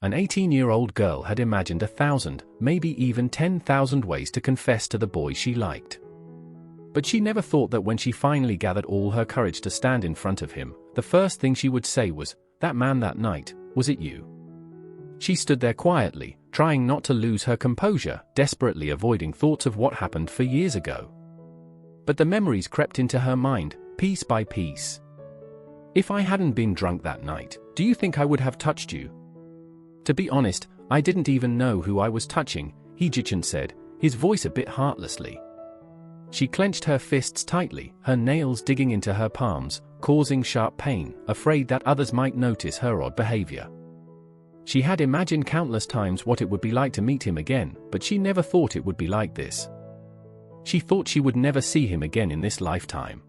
an 18-year-old girl had imagined 1,000, maybe even 10,000 ways to confess to the boy she liked. But she never thought that when she finally gathered all her courage to stand in front of him, the first thing she would say was, "That man that night, was it you?" She stood there quietly, trying not to lose her composure, desperately avoiding thoughts of what happened 4 years ago. But the memories crept into her mind, piece by piece. "If I hadn't been drunk that night, do you think I would have touched you?" "To be honest, I didn't even know who I was touching," Hee-ji-chun said, his voice a bit heartlessly. She clenched her fists tightly, her nails digging into her palms, causing sharp pain, afraid that others might notice her odd behavior. She had imagined countless times what it would be like to meet him again, but she never thought it would be like this. She thought she would never see him again in this lifetime.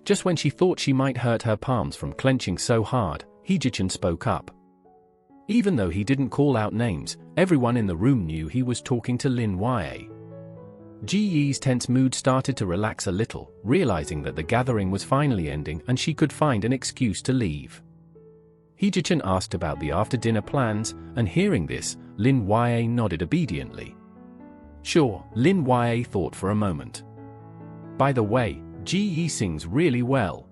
Just when she thought she might hurt her palms from clenching so hard, Hee-ji-chun spoke up. Even though he didn't call out names, everyone in the room knew he was talking to Lin Hwa. Ji-yee's tense mood started to relax a little, realizing that the gathering was finally ending and she could find an excuse to leave. Hee-ji-chun asked about the after-dinner plans, and hearing this, Lin Hwa nodded obediently. "Sure," Lin Hwa thought for a moment. "By the way, Ji-yee sings really well.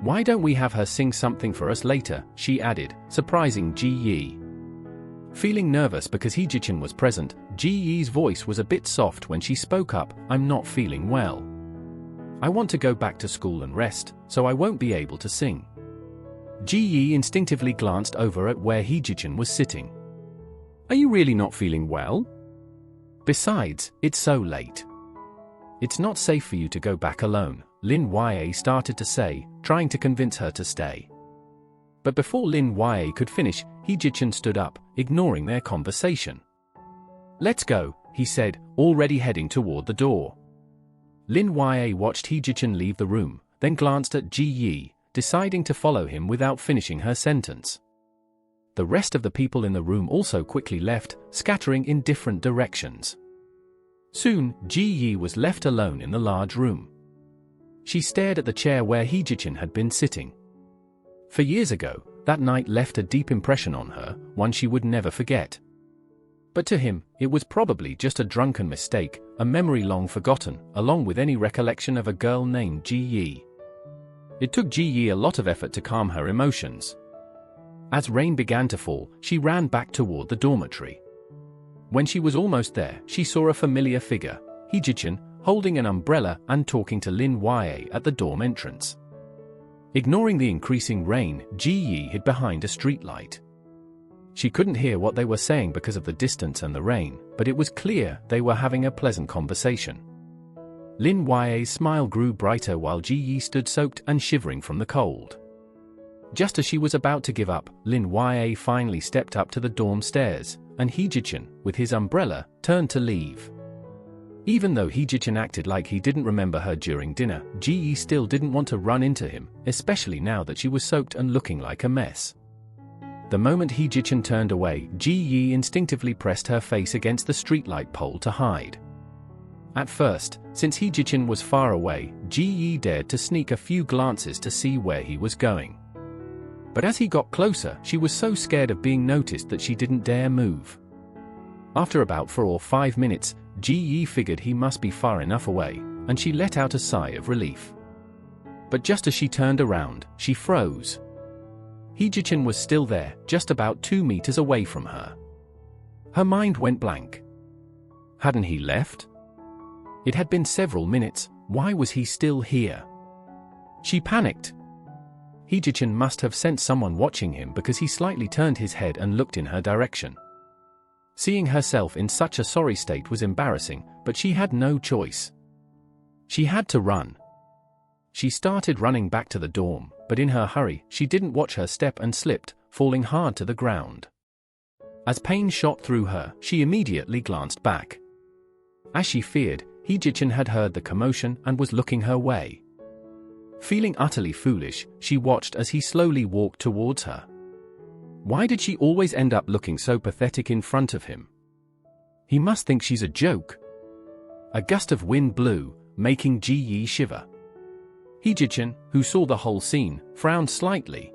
Why don't we have her sing something for us later?" she added, surprising Ji-yee. Feeling nervous because Hee-ji-chun was present, Ji-yee's voice was a bit soft when she spoke up, "I'm not feeling well. I want to go back to school and rest, so I won't be able to sing." Ji-yee instinctively glanced over at where Hee-ji-chun was sitting. "Are you really not feeling well? Besides, it's so late. It's not safe for you to go back alone," Lin Hwa started to say, trying to convince her to stay. But before Lin Hwa could finish, Hee-ji-chun stood up, ignoring their conversation. "Let's go," he said, already heading toward the door. Lin Hwa watched Hee-ji-chun leave the room, then glanced at Ji-yee, deciding to follow him without finishing her sentence. The rest of the people in the room also quickly left, scattering in different directions. Soon, Ji-yee was left alone in the large room. She stared at the chair where Hee-ji-chun had been sitting. 4 years ago, that night left a deep impression on her, one she would never forget. But to him, it was probably just a drunken mistake, a memory long forgotten, along with any recollection of a girl named Ji-yee. It took Ji-yee a lot of effort to calm her emotions. As rain began to fall, she ran back toward the dormitory. When she was almost there, she saw a familiar figure, Hee-ji-chun, holding an umbrella and talking to Lin Hwa at the dorm entrance. Ignoring the increasing rain, Ji-yee hid behind a streetlight. She couldn't hear what they were saying because of the distance and the rain, but it was clear they were having a pleasant conversation. Lin Hwa's smile grew brighter while Ji-yee stood soaked and shivering from the cold. Just as she was about to give up, Lin Hwa finally stepped up to the dorm stairs, and Hee-ji-chun, with his umbrella, turned to leave. Even though Hee-ji-chun acted like he didn't remember her during dinner, Ji-yee still didn't want to run into him, especially now that she was soaked and looking like a mess. The moment Hee-ji-chun turned away, Ji-yee instinctively pressed her face against the streetlight pole to hide. At first, since Hee-ji-chun was far away, Ji-yee dared to sneak a few glances to see where he was going. But as he got closer, she was so scared of being noticed that she didn't dare move. After about 4 or 5 minutes, Ji-yee figured he must be far enough away, and she let out a sigh of relief. But just as she turned around, she froze. Hee-ji-chun was still there, just about 2 meters away from her. Her mind went blank. Hadn't he left? It had been several minutes, why was he still here? She panicked. Hee-ji-chun must have sensed someone watching him because he slightly turned his head and looked in her direction. Seeing herself in such a sorry state was embarrassing, but she had no choice. She had to run. She started running back to the dorm, but in her hurry, she didn't watch her step and slipped, falling hard to the ground. As pain shot through her, she immediately glanced back. As she feared, Hee-ji-chun had heard the commotion and was looking her way. Feeling utterly foolish, she watched as he slowly walked towards her. Why did she always end up looking so pathetic in front of him? He must think she's a joke. A gust of wind blew, making Ji-yee shiver. Hee-ji-chun, who saw the whole scene, frowned slightly.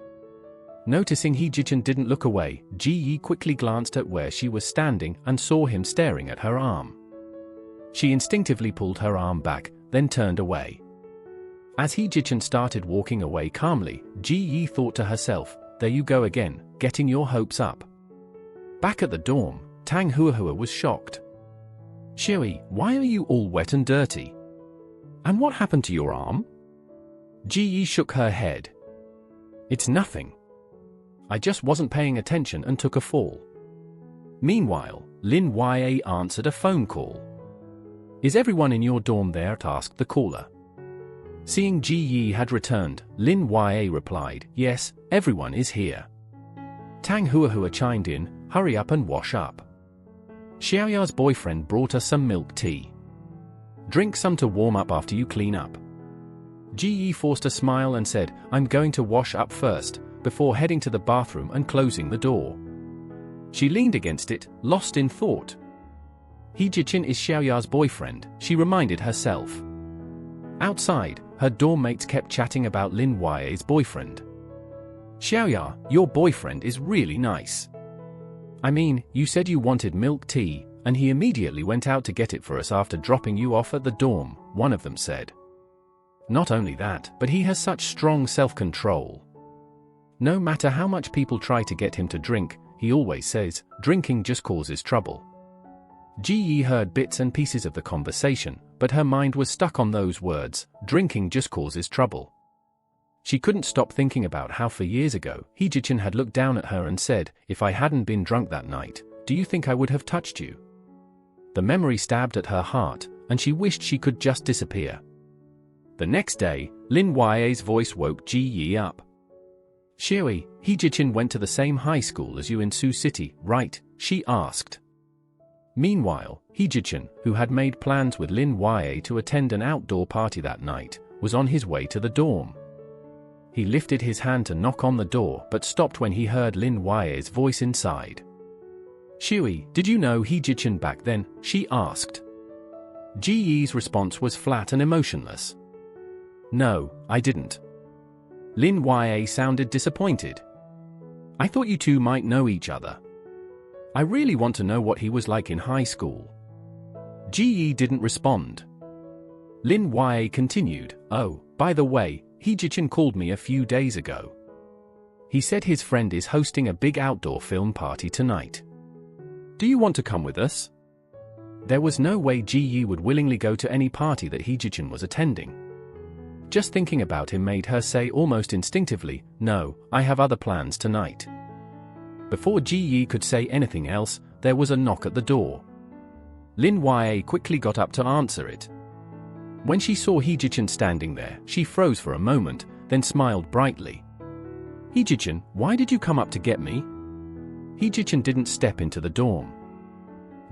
Noticing Hee-jichin didn't look away, Ji-yi quickly glanced at where she was standing and saw him staring at her arm. She instinctively pulled her arm back, then turned away. As Hee-jichin started walking away calmly, Ji-yi thought to herself, "There you go again, getting your hopes up." Back at the dorm, Tang Hua was shocked. "Shui, why are you all wet and dirty? And what happened to your arm?" Ji-yi shook her head. "It's nothing. I just wasn't paying attention and took a fall." Meanwhile, Lin Ya answered a phone call. "Is everyone in your dorm there?" asked the caller. Seeing Ji-yi had returned, Lin Ya replied, "Yes, everyone is here." Tang Hua chimed in, "Hurry up and wash up. Xiaoya's boyfriend brought us some milk tea. Drink some to warm up after you clean up." Ji-yi forced a smile and said, "I'm going to wash up first," before heading to the bathroom and closing the door. She leaned against it, lost in thought. Hee-jichin is Xiaoya's boyfriend, she reminded herself. Outside, her dorm mates kept chatting about Lin Ya's boyfriend. "Xiaoya, your boyfriend is really nice. I mean, you said you wanted milk tea, and he immediately went out to get it for us after dropping you off at the dorm," one of them said. "Not only that, but he has such strong self-control. No matter how much people try to get him to drink, he always says, drinking just causes trouble." Ji-yi heard bits and pieces of the conversation, but her mind was stuck on those words, drinking just causes trouble. She couldn't stop thinking about how for years ago, Hee-jichin had looked down at her and said, "If I hadn't been drunk that night, do you think I would have touched you?" The memory stabbed at her heart, and she wished she could just disappear. The next day, Lin Ya's voice woke Ji-yi up. "Shui, Hee-jichin went to the same high school as you in Sioux City, right?" she asked. Meanwhile, Hee-jichin, who had made plans with Lin Ya to attend an outdoor party that night, was on his way to the dorm. He lifted his hand to knock on the door but stopped when he heard Lin Ya's voice inside. "Shui, did you know Hee-jichin back then?" she asked. Ji-yi's response was flat and emotionless. "No, I didn't." Lin Ya sounded disappointed. "I thought you two might know each other. I really want to know what he was like in high school." Ji-yi didn't respond. Lin Ya continued, "Oh, by the way, Hee-jichin called me a few days ago. He said his friend is hosting a big outdoor film party tonight. Do you want to come with us?" There was no way Ji-yi would willingly go to any party that Hee-jichin was attending. Just thinking about him made her say almost instinctively, "No, I have other plans tonight." Before Ji-yi could say anything else, there was a knock at the door. Lin Ya quickly got up to answer it. When she saw Hee-jichin standing there, she froze for a moment, then smiled brightly. "Hee-jichin, why did you come up to get me?" Hee-jichin didn't step into the dorm.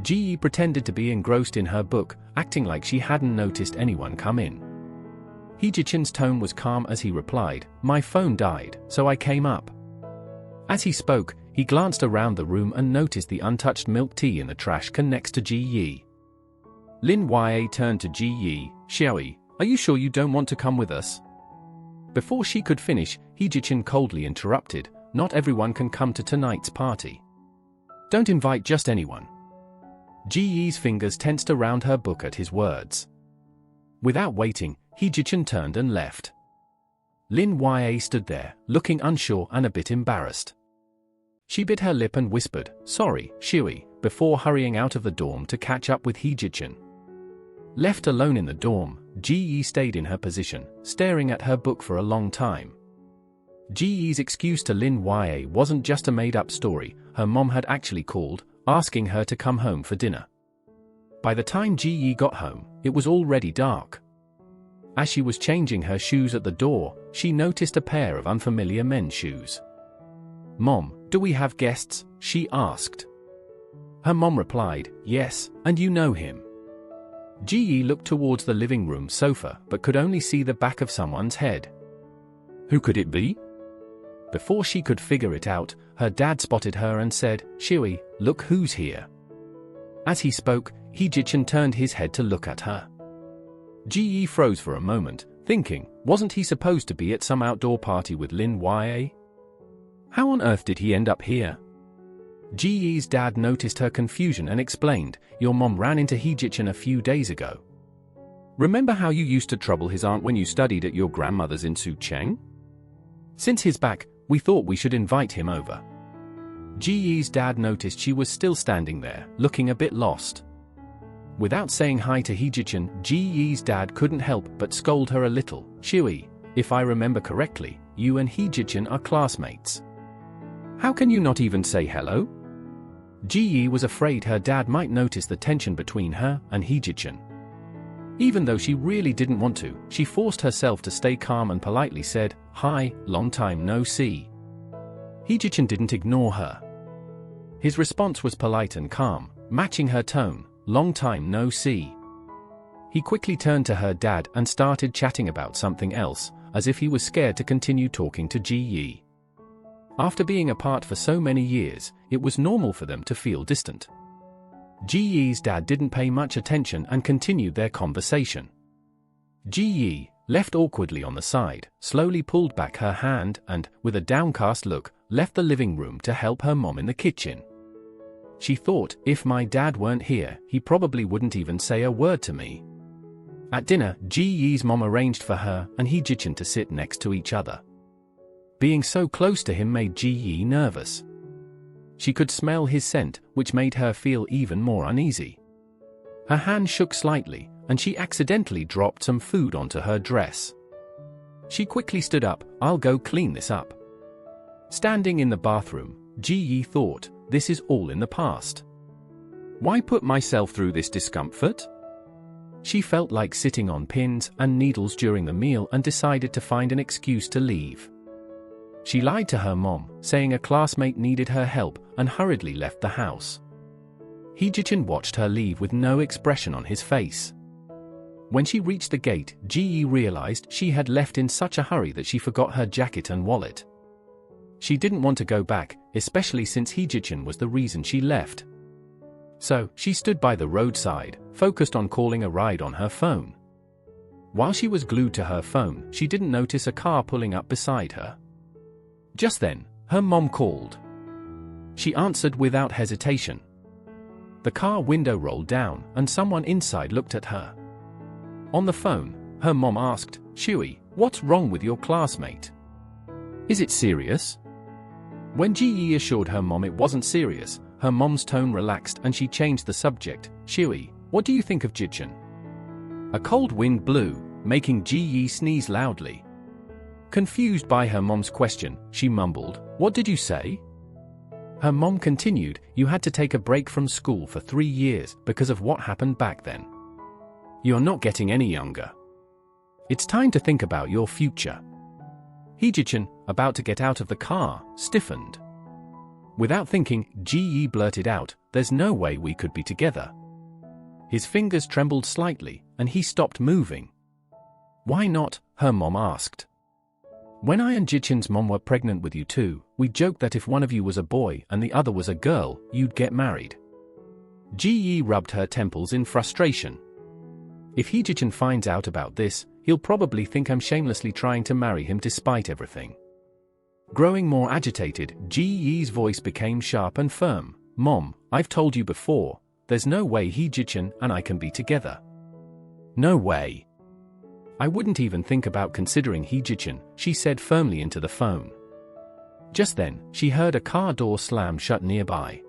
Ji-yi pretended to be engrossed in her book, acting like she hadn't noticed anyone come in. Hee-jichin's tone was calm as he replied, "My phone died, so I came up." As he spoke, he glanced around the room and noticed the untouched milk tea in the trash can next to Ji-yi. Lin Ya turned to Ji-yi, "Xiaoyi, are you sure you don't want to come with us?" Before she could finish, Hee-jichin coldly interrupted, "Not everyone can come to tonight's party. Don't invite just anyone." Ji-yi's fingers tensed around her book at his words. Without waiting, Hee-jichin turned and left. Lin Ya stood there, looking unsure and a bit embarrassed. She bit her lip and whispered, "Sorry, Shui," before hurrying out of the dorm to catch up with Hee-jichin. Left alone in the dorm, Ji-yi stayed in her position, staring at her book for a long time. Ji-yi's excuse to Lin Ya wasn't just a made-up story, her mom had actually called, asking her to come home for dinner. By the time Ji-yi got home, it was already dark. As she was changing her shoes at the door, she noticed a pair of unfamiliar men's shoes. "Mom, do we have guests?" she asked. Her mom replied, "Yes, and you know him." Ji-yi looked towards the living room sofa but could only see the back of someone's head. Who could it be? Before she could figure it out, her dad spotted her and said, "Shui, look who's here." As he spoke, Hee-jichin turned his head to look at her. Ji-yi froze for a moment, thinking, wasn't he supposed to be at some outdoor party with Lin Ya? How on earth did he end up here? Ji-Yee's dad noticed her confusion and explained, your mom ran into Hee-Jichin a few days ago. Remember how you used to trouble his aunt when you studied at your grandmother's in Sucheng? Since he's back, we thought we should invite him over. Ji-Yee's dad noticed she was still standing there, looking a bit lost. Without saying hi to Hee-Jichin, Ji-Yee's dad couldn't help but scold her a little. Shui, if I remember correctly, you and Hee-Jichin are classmates. How can you not even say hello? Ji-Yee was afraid her dad might notice the tension between her and Hee-Jichin. Even though she really didn't want to, she forced herself to stay calm and politely said, hi, long time no see. Hee-Jichin didn't ignore her. His response was polite and calm, matching her tone, long time no see. He quickly turned to her dad and started chatting about something else, as if he was scared to continue talking to Ji-Yee. After being apart for so many years, it was normal for them to feel distant. Ji-Yee's dad didn't pay much attention and continued their conversation. Ji-Yee, left awkwardly on the side, slowly pulled back her hand and, with a downcast look, left the living room to help her mom in the kitchen. She thought, if my dad weren't here, he probably wouldn't even say a word to me. At dinner, Ji-Yee's mom arranged for her and Hee-Jichin to sit next to each other. Being so close to him made Ji-Yee nervous. She could smell his scent, which made her feel even more uneasy. Her hand shook slightly, and she accidentally dropped some food onto her dress. She quickly stood up, I'll go clean this up. Standing in the bathroom, Ji-Yee thought, this is all in the past. Why put myself through this discomfort? She felt like sitting on pins and needles during the meal and decided to find an excuse to leave. She lied to her mom, saying a classmate needed her help, and hurriedly left the house. Hee-Jichin watched her leave with no expression on his face. When she reached the gate, Ji-Yee realized she had left in such a hurry that she forgot her jacket and wallet. She didn't want to go back, especially since Hee-Jichin was the reason she left. So, she stood by the roadside, focused on calling a ride on her phone. While she was glued to her phone, she didn't notice a car pulling up beside her. Just then, her mom called. She answered without hesitation. The car window rolled down, and someone inside looked at her. On the phone, her mom asked, Shui, what's wrong with your classmate? Is it serious? When Ji-Yee assured her mom it wasn't serious, her mom's tone relaxed and she changed the subject. Shui, what do you think of Jichin? A cold wind blew, making Ji-Yee sneeze loudly. Confused by her mom's question, she mumbled, what did you say? Her mom continued, you had to take a break from school for 3 years because of what happened back then. You're not getting any younger. It's time to think about your future. Hee-Jichin, about to get out of the car, stiffened. Without thinking, Ji-Yee blurted out, there's no way we could be together. His fingers trembled slightly, and he stopped moving. Why not? Her mom asked. When I and Jichin's mom were pregnant with you two, we joked that if one of you was a boy and the other was a girl, you'd get married. Ji-Yee rubbed her temples in frustration. If Hee-Jichin finds out about this, he'll probably think I'm shamelessly trying to marry him despite everything. Growing more agitated, Ji-Yee's voice became sharp and firm. Mom, I've told you before, there's no way Hee-Jichin and I can be together. No way. I wouldn't even think about considering Hee-Jichin, she said firmly into the phone. Just then, she heard a car door slam shut nearby.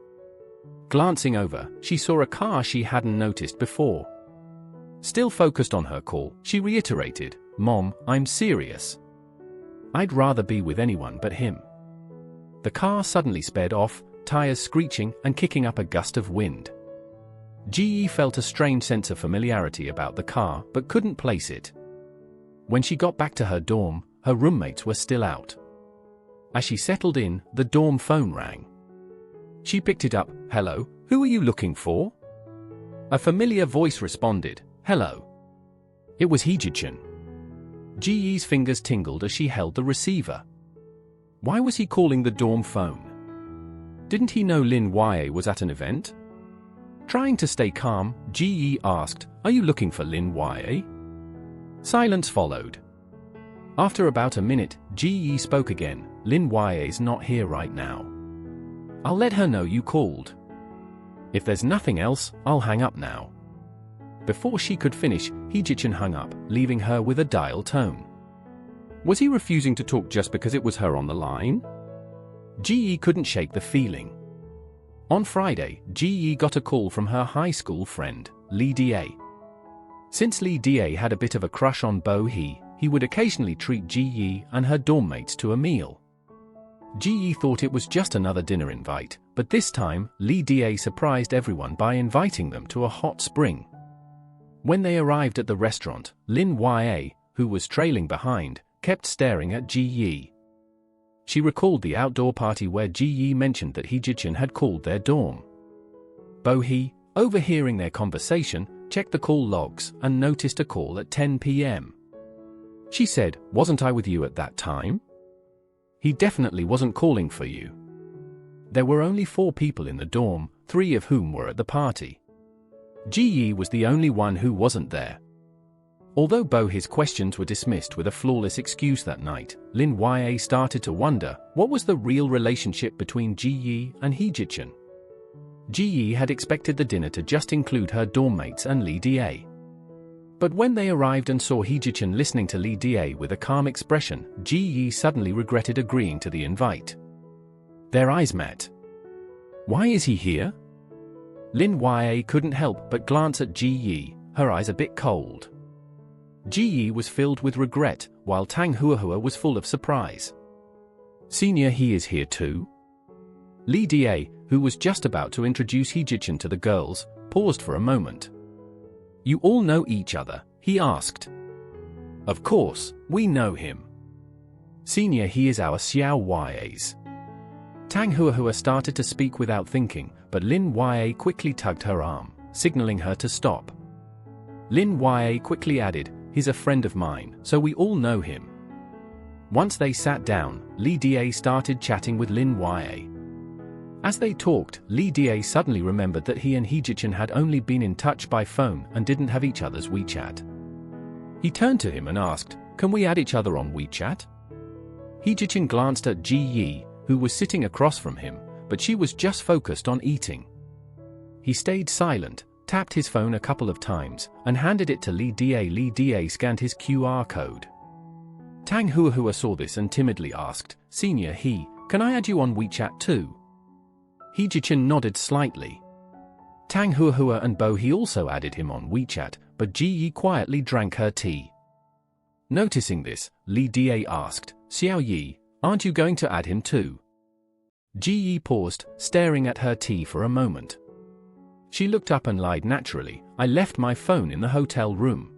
Glancing over, she saw a car she hadn't noticed before. Still focused on her call, she reiterated, Mom, I'm serious. I'd rather be with anyone but him. The car suddenly sped off, tires screeching and kicking up a gust of wind. Ji-Yee felt a strange sense of familiarity about the car but couldn't place it. When she got back to her dorm, her roommates were still out. As she settled in, the dorm phone rang. She picked it up. Hello, who are you looking for? A familiar voice responded, hello. It was Hee-Jichin. Ji-Yee's fingers tingled as she held the receiver. Why was he calling the dorm phone? Didn't he know Lin Ye was at an event? Trying to stay calm, Ji-Yee asked, are you looking for Lin Ye? Silence followed. After about a minute, Ji-Yee spoke again. Lin Ya's not here right now. I'll let her know you called. If there's nothing else, I'll hang up now." Before she could finish, Heejichin hung up, leaving her with a dial tone. Was he refusing to talk just because it was her on the line? Ji couldn't shake the feeling. On Friday, Ji got a call from her high school friend, Lee Da. Since Lee Da had a bit of a crush on Bo Hee, he would occasionally treat Ji and her dorm mates to a meal. Ji thought it was just another dinner invite, but this time, Lee Da surprised everyone by inviting them to a hot spring. When they arrived at the restaurant, Lin Ya, who was trailing behind, kept staring at Ji. She recalled the outdoor party where Ji mentioned that Heejichin had called their dorm. Bo Hee, overhearing their conversation, checked the call logs and noticed a call at 10 p.m. She said, "Wasn't I with you at that time? He definitely wasn't calling for you." There were only 4 people in the dorm, 3 of whom were at the party. Ji was the only one who wasn't there. Although Bo Hee's questions were dismissed with a flawless excuse that night, Lin Ya started to wonder what was the real relationship between Ji and Heejichin. Ji had expected the dinner to just include her dorm mates and Lee Da. But when they arrived and saw Heejichin listening to Lee Da with a calm expression, Ji suddenly regretted agreeing to the invite. Their eyes met. "Why is he here?" Lin Ya couldn't help but glance at Ji, her eyes a bit cold. Ji was filled with regret, while Tang Hua was full of surprise. "Senior, he is here too?" Lee Da, who was just about to introduce Heejichin to the girls, paused for a moment. "You all know each other?" he asked. "Of course, we know him. Senior, he is our Xiao Ya's." Tang Hua started to speak without thinking, but Lin Ya quickly tugged her arm, signaling her to stop. Lin Ya quickly added, "He's a friend of mine, so we all know him." Once they sat down, Lee Da started chatting with Lin Ya. As they talked, Lee Da suddenly remembered that he and Heejichin had only been in touch by phone and didn't have each other's WeChat. He turned to him and asked, "Can we add each other on WeChat?" Heejichin glanced at Ji, who was sitting across from him, but she was just focused on eating. He stayed silent, tapped his phone a couple of times, and handed it to Lee Da. Lee Da scanned his QR code. Tang Hua saw this and timidly asked, "Senior He, can I add you on WeChat too?" Heejichin nodded slightly. Tang Hua and Bo Hee also added him on WeChat, but Ji quietly drank her tea. Noticing this, Lee Da asked, "Xiao Yi, aren't you going to add him too?" Ji paused, staring at her tea for a moment. She looked up and lied naturally, "I left my phone in the hotel room."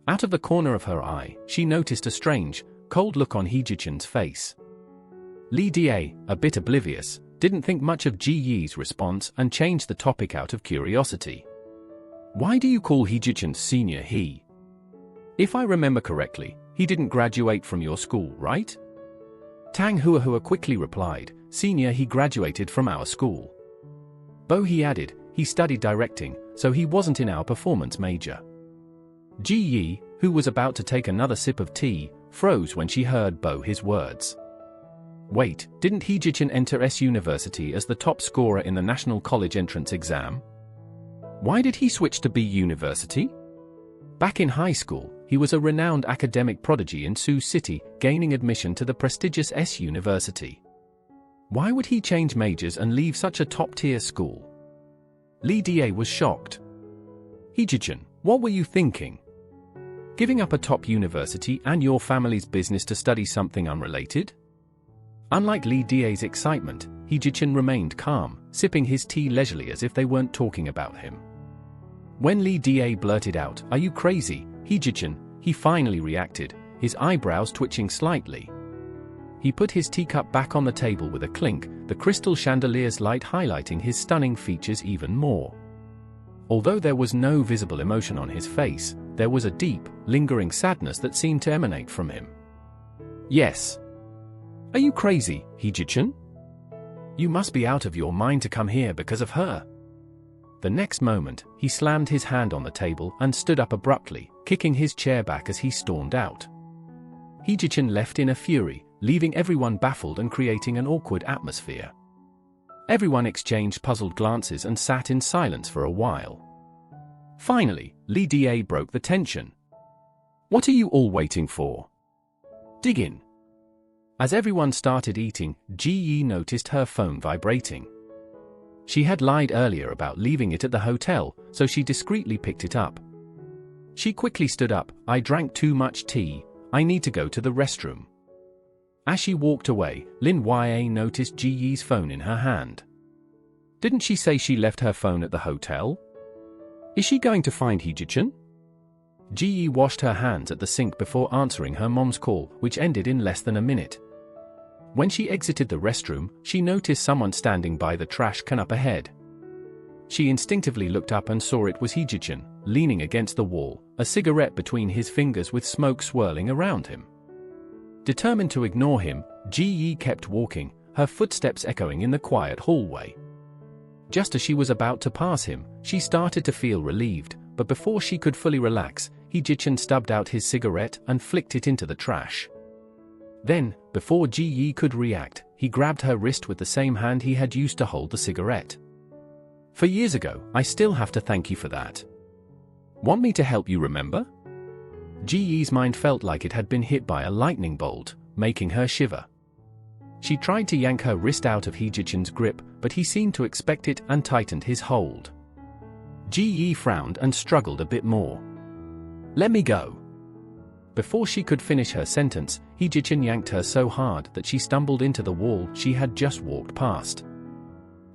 Out of the corner of her eye, she noticed a strange, cold look on Heejichin's face. Lee Da, a bit oblivious, didn't think much of Ji's response and changed the topic out of curiosity. "Why do you call Heejichin Senior He? If I remember correctly, he didn't graduate from your school, right?" Tang Hua quickly replied, "Senior, he graduated from our school." Bo Hee added, "He studied directing, so he wasn't in our performance major." Ji, who was about to take another sip of tea, froze when she heard Bo Hee's words. Wait, didn't Heejichin enter S University as the top scorer in the National College Entrance Exam? Why did he switch to B University? Back in high school, he was a renowned academic prodigy in Sioux City, gaining admission to the prestigious S University. Why would he change majors and leave such a top-tier school? Lee Da was shocked. "Heejichin, what were you thinking? Giving up a top university and your family's business to study something unrelated?" Unlike Lee Da's excitement, Heejichin remained calm, sipping his tea leisurely as if they weren't talking about him. When Lee Da blurted out, "Are you crazy, Heejichin?" he finally reacted, his eyebrows twitching slightly. He put his teacup back on the table with a clink, the crystal chandelier's light highlighting his stunning features even more. Although there was no visible emotion on his face, there was a deep, lingering sadness that seemed to emanate from him. "Yes. Are you crazy, Heejichin? You must be out of your mind to come here because of her." The next moment, he slammed his hand on the table and stood up abruptly, kicking his chair back as he stormed out. Heejichin left in a fury, leaving everyone baffled and creating an awkward atmosphere. Everyone exchanged puzzled glances and sat in silence for a while. Finally, Lee Da broke the tension. "What are you all waiting for? Dig in." As everyone started eating, Ji noticed her phone vibrating. She had lied earlier about leaving it at the hotel, so she discreetly picked it up. She quickly stood up. "I drank too much tea. I need to go to the restroom." As she walked away, Lin Ya noticed Ji's phone in her hand. Didn't she say she left her phone at the hotel? Is she going to find Heejichin? Ji washed her hands at the sink before answering her mom's call, which ended in less than a minute. When she exited the restroom, she noticed someone standing by the trash can up ahead. She instinctively looked up and saw it was Heejichin, leaning against the wall, a cigarette between his fingers with smoke swirling around him. Determined to ignore him, Ji kept walking, her footsteps echoing in the quiet hallway. Just as she was about to pass him, she started to feel relieved, but before she could fully relax, Heejichin stubbed out his cigarette and flicked it into the trash. Then, before Ji could react, he grabbed her wrist with the same hand he had used to hold the cigarette. "For years ago, I still have to thank you for that. Want me to help you remember?" Ji's mind felt like it had been hit by a lightning bolt, making her shiver. She tried to yank her wrist out of Heejichin's grip, but he seemed to expect it and tightened his hold. Ji frowned and struggled a bit more. "Let me go." Before she could finish her sentence, Heejichin yanked her so hard that she stumbled into the wall she had just walked past.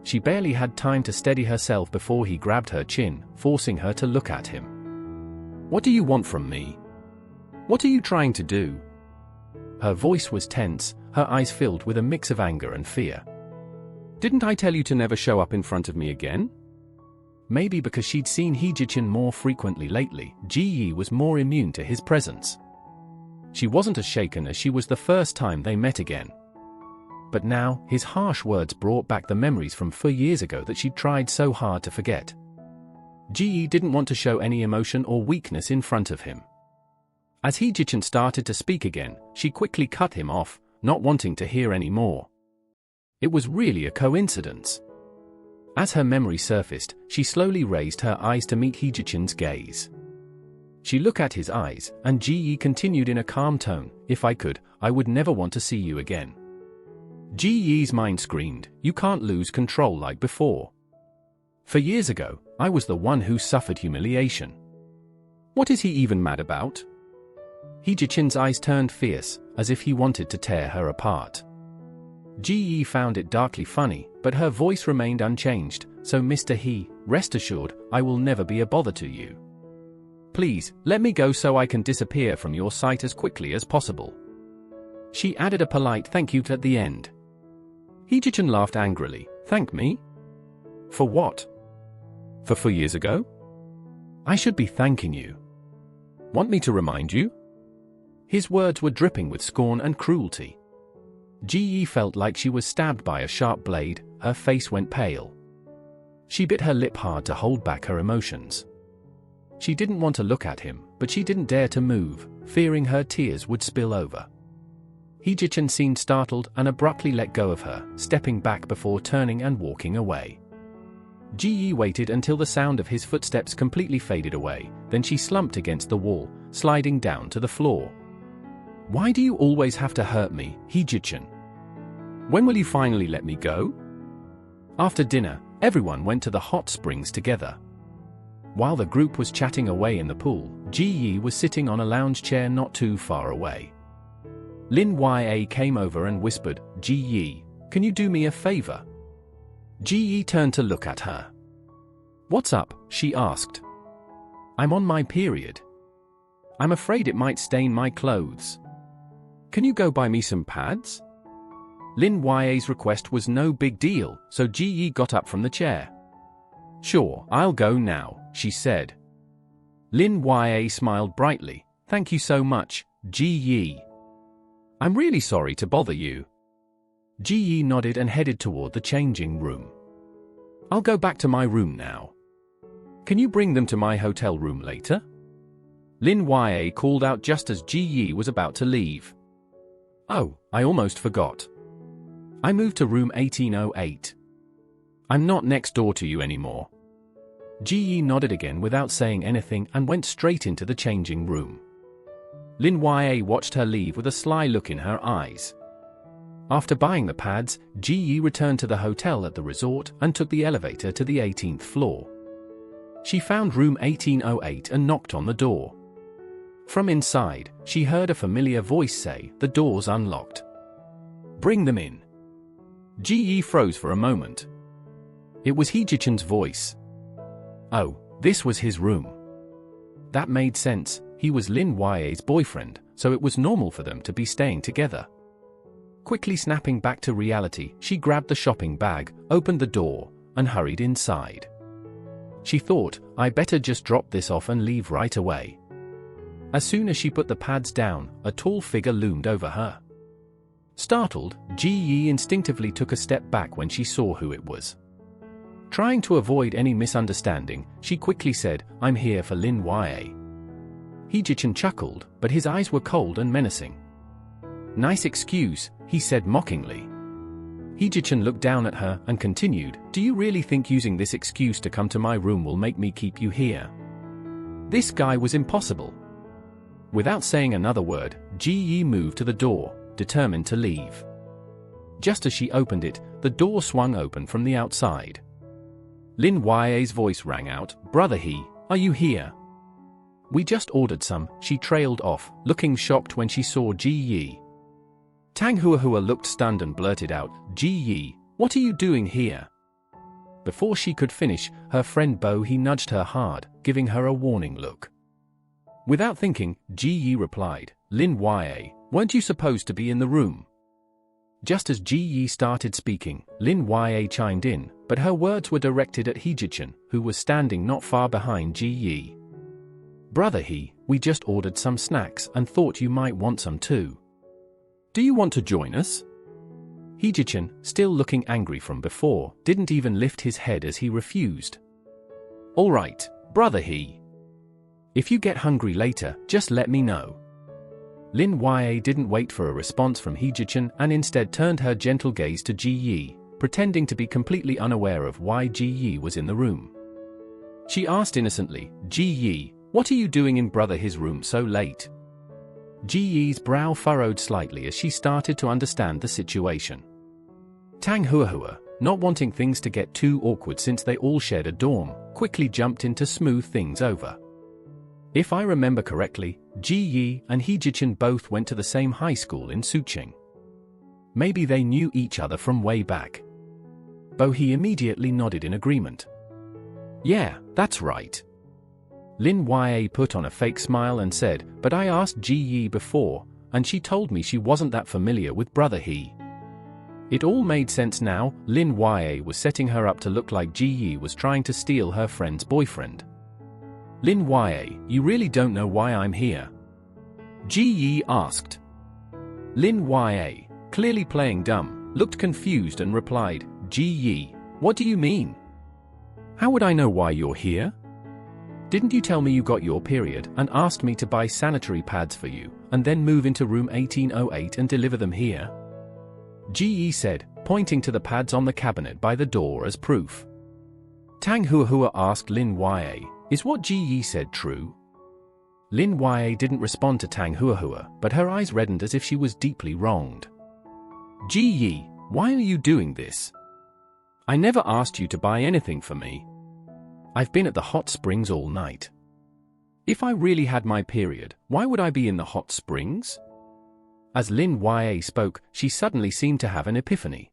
She barely had time to steady herself before he grabbed her chin, forcing her to look at him. "What do you want from me? What are you trying to do?" Her voice was tense, her eyes filled with a mix of anger and fear. "Didn't I tell you to never show up in front of me again?" Maybe because she'd seen Heejichin more frequently lately, Ji was more immune to his presence. She wasn't as shaken as she was the first time they met again. But now, his harsh words brought back the memories from 4 years ago that she'd tried so hard to forget. Ji didn't want to show any emotion or weakness in front of him. As Heejichin started to speak again, she quickly cut him off, not wanting to hear any more. It was really a coincidence. As her memory surfaced, she slowly raised her eyes to meet Heejichin's gaze. She looked at his eyes, and Ji continued in a calm tone, "If I could, I would never want to see you again." Ji's mind screamed, "You can't lose control like before. 4 years ago, I was the one who suffered humiliation. What is he even mad about?" Heejichin's eyes turned fierce, as if he wanted to tear her apart. Ji found it darkly funny, but her voice remained unchanged. "So Mr. He, rest assured, I will never be a bother to you. Please, let me go so I can disappear from your sight as quickly as possible." She added a polite thank you at the end. Heejichin laughed angrily. "Thank me? For what? For 4 years ago? I should be thanking you. Want me to remind you?" His words were dripping with scorn and cruelty. Ji felt like she was stabbed by a sharp blade, her face went pale. She bit her lip hard to hold back her emotions. She didn't want to look at him, but she didn't dare to move, fearing her tears would spill over. Heejichin seemed startled and abruptly let go of her, stepping back before turning and walking away. Ji waited until the sound of his footsteps completely faded away, then she slumped against the wall, sliding down to the floor. "Why do you always have to hurt me, Heejichin? When will you finally let me go?" After dinner, everyone went to the hot springs together. While the group was chatting away in the pool, Ji was sitting on a lounge chair not too far away. Lin Ya came over and whispered, "Ji, can you do me a favor?" Ji turned to look at her. "What's up?" she asked. "I'm on my period. I'm afraid it might stain my clothes. Can you go buy me some pads?" Lin Ya's request was no big deal, so Ji got up from the chair. "Sure, I'll go now," she said. Lin Ya smiled brightly. "Thank you so much, Ji. I'm really sorry to bother you." Ji nodded and headed toward the changing room. "I'll go back to my room now. Can you bring them to my hotel room later?" Lin Ya called out just as Ji was about to leave. Oh, I almost forgot. I moved to room 1808. I'm not next door to you anymore. Ji nodded again without saying anything and went straight into the changing room. Lin Ya watched her leave with a sly look in her eyes. After buying the pads, Ji returned to the hotel at the resort and took the elevator to the 18th floor. She found room 1808 and knocked on the door. From inside, she heard a familiar voice say, "The door's unlocked. Bring them in." Ji froze for a moment. It was Heejichen's voice. Oh, this was his room. That made sense. He was Lin Ya's boyfriend, so it was normal for them to be staying together. Quickly snapping back to reality, she grabbed the shopping bag, opened the door, and hurried inside. She thought, I better just drop this off and leave right away. As soon as she put the pads down, a tall figure loomed over her. Startled, Ji instinctively took a step back when she saw who it was. Trying to avoid any misunderstanding, she quickly said, "I'm here for Lin Ya." Heejichen chuckled, but his eyes were cold and menacing. "Nice excuse," he said mockingly. Heejichen looked down at her and continued, "Do you really think using this excuse to come to my room will make me keep you here?" This guy was impossible. Without saying another word, Ji moved to the door, determined to leave. Just as she opened it, the door swung open from the outside. Lin Ya's voice rang out, "Brother He, are you here?" "We just ordered some," she trailed off, looking shocked when she saw Ji. Tang Hua looked stunned and blurted out, "Ji, what are you doing here?" Before she could finish, her friend Bo He nudged her hard, giving her a warning look. Without thinking, Ji replied, "Lin Ya, weren't you supposed to be in the room?" Just as Ji started speaking, Lin Ya chimed in, but her words were directed at Heejichen, who was standing not far behind Ji. "Brother He, we just ordered some snacks and thought you might want some too. Do you want to join us?" Heejichen, still looking angry from before, didn't even lift his head as he refused. "All right, Brother He. If you get hungry later, just let me know." Lin Ya didn't wait for a response from Heejichen and instead turned her gentle gaze to Ji, pretending to be completely unaware of why Ji was in the room. She asked innocently, "Ji, what are you doing in Brother His room so late?" Ji's brow furrowed slightly as she started to understand the situation. Tang Hua, not wanting things to get too awkward since they all shared a dorm, quickly jumped in to smooth things over. If I remember correctly, Ji and Heejichen both went to the same high school in Suqing. Maybe they knew each other from way back. Bo He immediately nodded in agreement. "Yeah, that's right." Lin Ya put on a fake smile and said, "But I asked Ji before, and she told me she wasn't that familiar with Brother He." It all made sense now. Lin Ya was setting her up to look like Ji was trying to steal her friend's boyfriend. "Lin Ya, you really don't know why I'm here?" Ji asked. Lin Ya, clearly playing dumb, looked confused and replied, "Ji, what do you mean? How would I know why you're here? Didn't you tell me you got your period and asked me to buy sanitary pads for you, and then move into room 1808 and deliver them here?" Ji said, pointing to the pads on the cabinet by the door as proof. Tang Hua asked Lin Ya, "Is what Ji said true?" Lin Ya didn't respond to Tang Hua, but her eyes reddened as if she was deeply wronged. "Ji, why are you doing this? I never asked you to buy anything for me. I've been at the hot springs all night. If I really had my period, why would I be in the hot springs?" As Lin Ya spoke, she suddenly seemed to have an epiphany.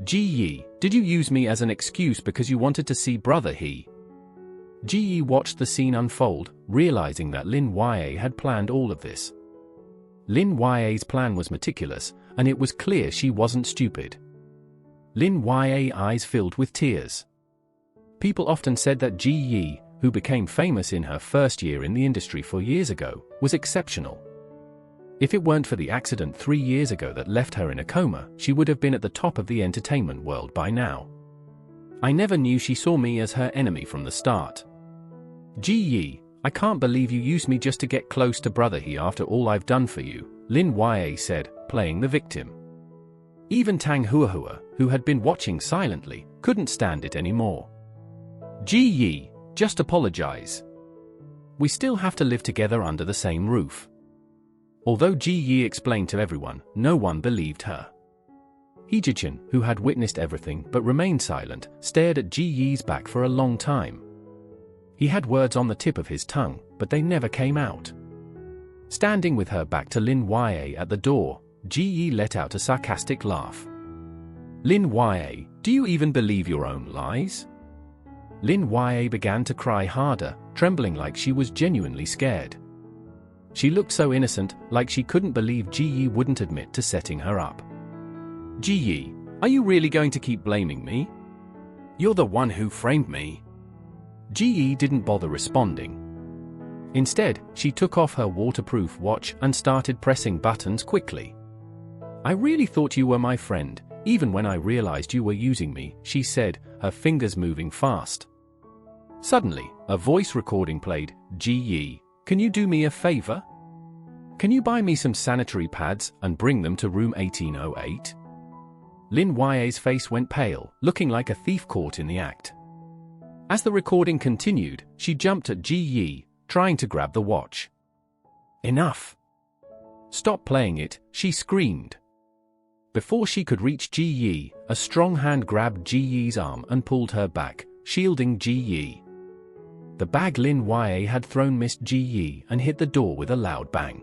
"Ji, did you use me as an excuse because you wanted to see Brother He?" Ji watched the scene unfold, realizing that Lin Ya had planned all of this. Lin Ya's plan was meticulous, and it was clear she wasn't stupid. Lin Ya's eyes filled with tears. People often said that Ji, who became famous in her first year in the industry 4 years ago, was exceptional. If it weren't for the accident 3 years ago that left her in a coma, she would have been at the top of the entertainment world by now. I never knew she saw me as her enemy from the start. Ji, I can't believe you used me just to get close to Brother He after all I've done for you, Lin Ya said, playing the victim. Even Tang Huahua, who had been watching silently, couldn't stand it anymore. Ji Yi, just apologize. We still have to live together under the same roof. Although Ji Yi explained to everyone, no one believed her. Heejichin, who had witnessed everything but remained silent, stared at Ji Yi's back for a long time. He had words on the tip of his tongue, but they never came out. Standing with her back to Lin Yue at the door, Ji Yi let out a sarcastic laugh. Lin Yue, do you even believe your own lies? Lin Yue began to cry harder, trembling like she was genuinely scared. She looked so innocent, like she couldn't believe Ji Yi wouldn't admit to setting her up. Ji Yi, are you really going to keep blaming me? You're the one who framed me. Ji Yi didn't bother responding. Instead, she took off her waterproof watch and started pressing buttons quickly. I really thought you were my friend, even when I realized you were using me, she said, her fingers moving fast. Suddenly, a voice recording played. Ji Yi, can you do me a favor? Can you buy me some sanitary pads and bring them to room 1808? Lin Yue's face went pale, looking like a thief caught in the act. As the recording continued, she jumped at Ji Yi, trying to grab the watch. Enough! Stop playing it, she screamed. Before she could reach Ji Yi, a strong hand grabbed Ji Yi's arm and pulled her back, shielding Ji Yi. The bag Lin Yue had thrown missed Ji Yi and hit the door with a loud bang.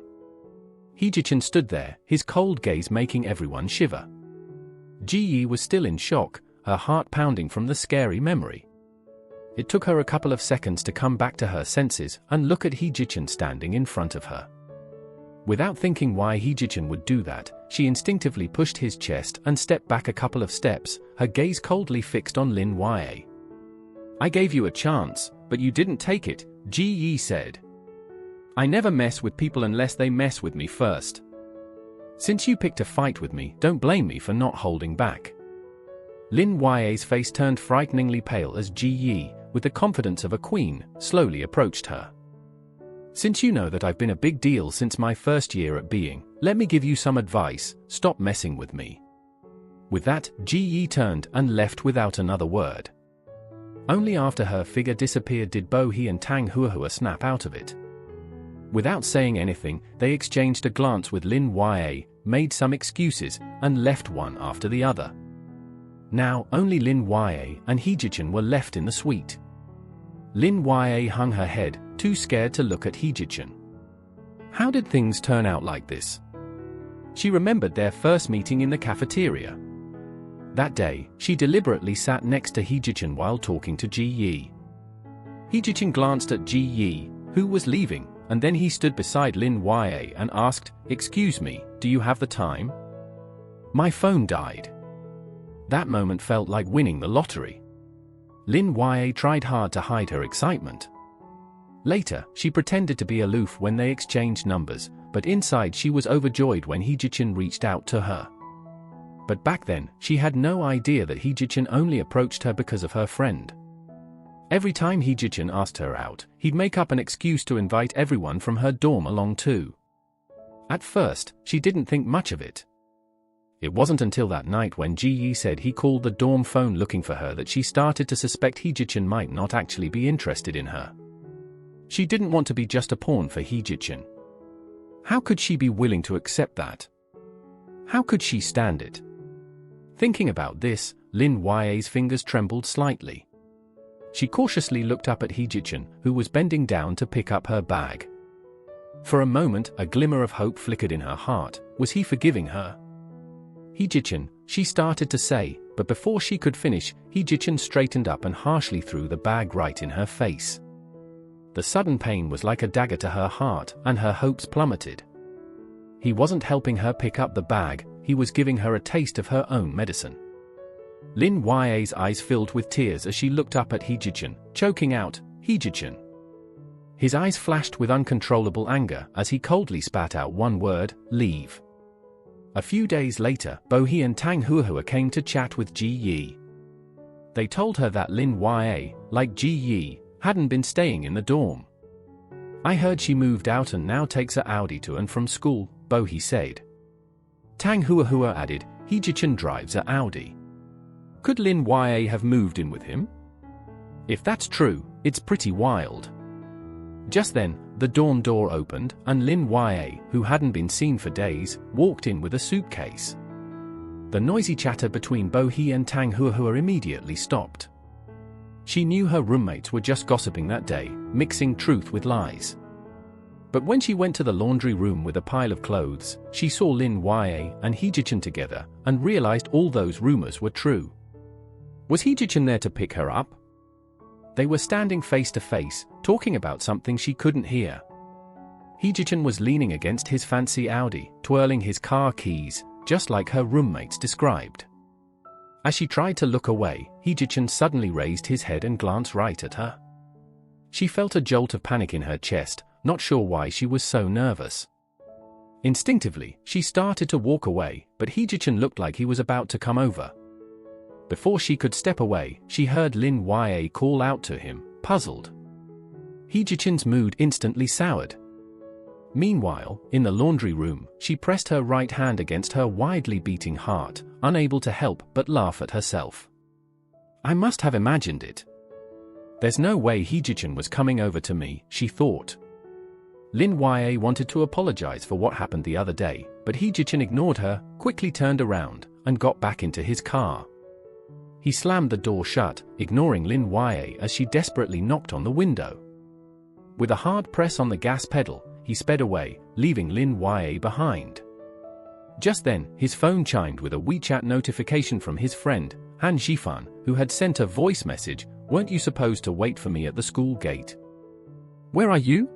Heejichin stood there, his cold gaze making everyone shiver. Ji Yi was still in shock, her heart pounding from the scary memory. It took her a couple of seconds to come back to her senses and look at Heejichin standing in front of her. Without thinking why Heejichin would do that, she instinctively pushed his chest and stepped back a couple of steps, her gaze coldly fixed on Lin Yue. I gave you a chance, but you didn't take it, Ji Yi said. I never mess with people unless they mess with me first. Since you picked a fight with me, don't blame me for not holding back. Lin Yue's face turned frighteningly pale as Ji Yi, with the confidence of a queen, slowly approached her. Since you know that I've been a big deal since my first year at being, let me give you some advice, stop messing with me. With that, Ji Yi turned and left without another word. Only after her figure disappeared did Bo He and Tang Huahua snap out of it. Without saying anything, they exchanged a glance with Lin Yue, made some excuses, and left one after the other. Now, only Lin Yue and Heejichin were left in the suite. Lin Yue hung her head, too scared to look at Heejichin. How did things turn out like this? She remembered their first meeting in the cafeteria. That day, she deliberately sat next to Heejichin while talking to Ji Yi. Heejichin glanced at Ji Yi, who was leaving, and then he stood beside Lin Yue and asked, "Excuse me, do you have the time? My phone died." That moment felt like winning the lottery. Lin Yue tried hard to hide her excitement. Later, she pretended to be aloof when they exchanged numbers, but inside she was overjoyed when Heejichin reached out to her. But back then, she had no idea that Heejichin only approached her because of her friend. Every time Heejichin asked her out, he'd make up an excuse to invite everyone from her dorm along too. At first, she didn't think much of it. It wasn't until that night when Ji Yi said he called the dorm phone looking for her that she started to suspect Heejichin might not actually be interested in her. She didn't want to be just a pawn for Heejichin. How could she be willing to accept that? How could she stand it? Thinking about this, Lin Yue's fingers trembled slightly. She cautiously looked up at Heejichin, who was bending down to pick up her bag. For a moment, a glimmer of hope flickered in her heart. Was he forgiving her? Heejichin, she started to say, but before she could finish, Heejichin straightened up and harshly threw the bag right in her face. The sudden pain was like a dagger to her heart, and her hopes plummeted. He wasn't helping her pick up the bag, he was giving her a taste of her own medicine. Lin Yue's eyes filled with tears as she looked up at Heejichin, choking out, "Heejichin." His eyes flashed with uncontrollable anger as he coldly spat out one word, "Leave." A few days later, Bo He and Tang Huahua came to chat with Ji Yi. They told her that Lin Yue, like Ji Yi, hadn't been staying in the dorm. "I heard she moved out and now takes her Audi to and from school," Bo He said. Tang Hua added, Heejichin drives a Audi. Could Lin Ya have moved in with him? If that's true, it's pretty wild. Just then, the dorm door opened, and Lin Ya, who hadn't been seen for days, walked in with a suitcase. The noisy chatter between Bo Hee and Tang Hua immediately stopped. She knew her roommates were just gossiping that day, mixing truth with lies. But when she went to the laundry room with a pile of clothes, she saw Lin Ya and Heejichin together, and realized all those rumors were true. Was Heejichin there to pick her up? They were standing face to face, talking about something she couldn't hear. Heejichin was leaning against his fancy Audi, twirling his car keys, just like her roommates described. As she tried to look away, Heejichin suddenly raised his head and glanced right at her. She felt a jolt of panic in her chest, not sure why she was so nervous. Instinctively, she started to walk away, but Heejichin looked like he was about to come over. Before she could step away, she heard Lin Ya call out to him, puzzled. Heejichin's mood instantly soured. Meanwhile, in the laundry room, she pressed her right hand against her wildly beating heart, unable to help but laugh at herself. I must have imagined it. There's no way Heejichin was coming over to me, she thought. Lin Ya wanted to apologize for what happened the other day, but Heejichin ignored her, quickly turned around, and got back into his car. He slammed the door shut, ignoring Lin Ya as she desperately knocked on the window. With a hard press on the gas pedal, he sped away, leaving Lin Ya behind. Just then, his phone chimed with a WeChat notification from his friend, Han Jifan, who had sent a voice message, "Weren't you supposed to wait for me at the school gate?" "Where are you?"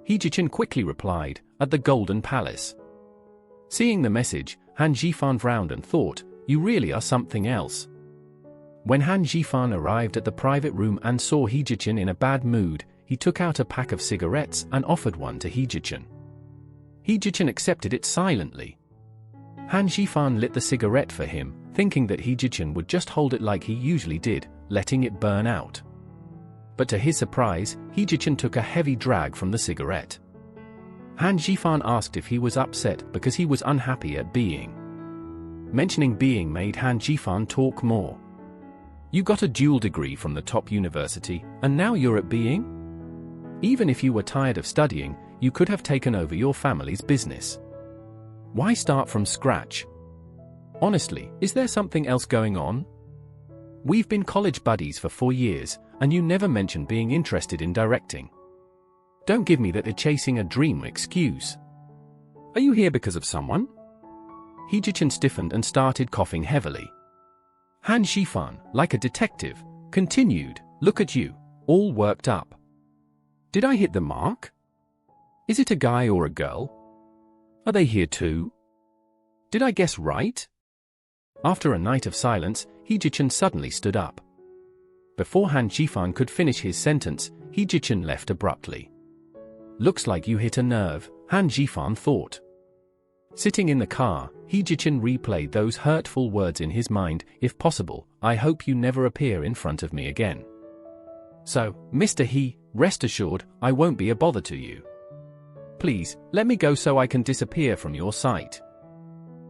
Heejichin quickly replied, "At the Golden Palace." Seeing the message, Han Jifan frowned and thought, "You really are something else." When Han Jifan arrived at the private room and saw Heejichin in a bad mood, he took out a pack of cigarettes and offered one to Heejichin. Heejichin accepted it silently. Han Jifan lit the cigarette for him, thinking that Heejichin would just hold it like he usually did, letting it burn out. But to his surprise, Heejichin took a heavy drag from the cigarette. Han Jifan asked if he was upset because he was unhappy at being. Mentioning being made Han Jifan talk more. "You got a dual degree from the top university, and now you're at being? Even if you were tired of studying, you could have taken over your family's business. Why start from scratch? Honestly, is there something else going on? We've been college buddies for 4 years, and you never mentioned being interested in directing. Don't give me that a chasing a dream excuse. Are you here because of someone?" Heejichin stiffened and started coughing heavily. Han Jifan, like a detective, continued, "Look at you, all worked up. Did I hit the mark? Is it a guy or a girl? Are they here too? Did I guess right?" After a night of silence, Heejichin suddenly stood up. Before Han Jifan could finish his sentence, Heejichin left abruptly. "Looks like you hit a nerve," Han Jifan thought. Sitting in the car, Heejichin replayed those hurtful words in his mind, "If possible, I hope you never appear in front of me again. So, Mr. He, rest assured, I won't be a bother to you. Please, let me go so I can disappear from your sight."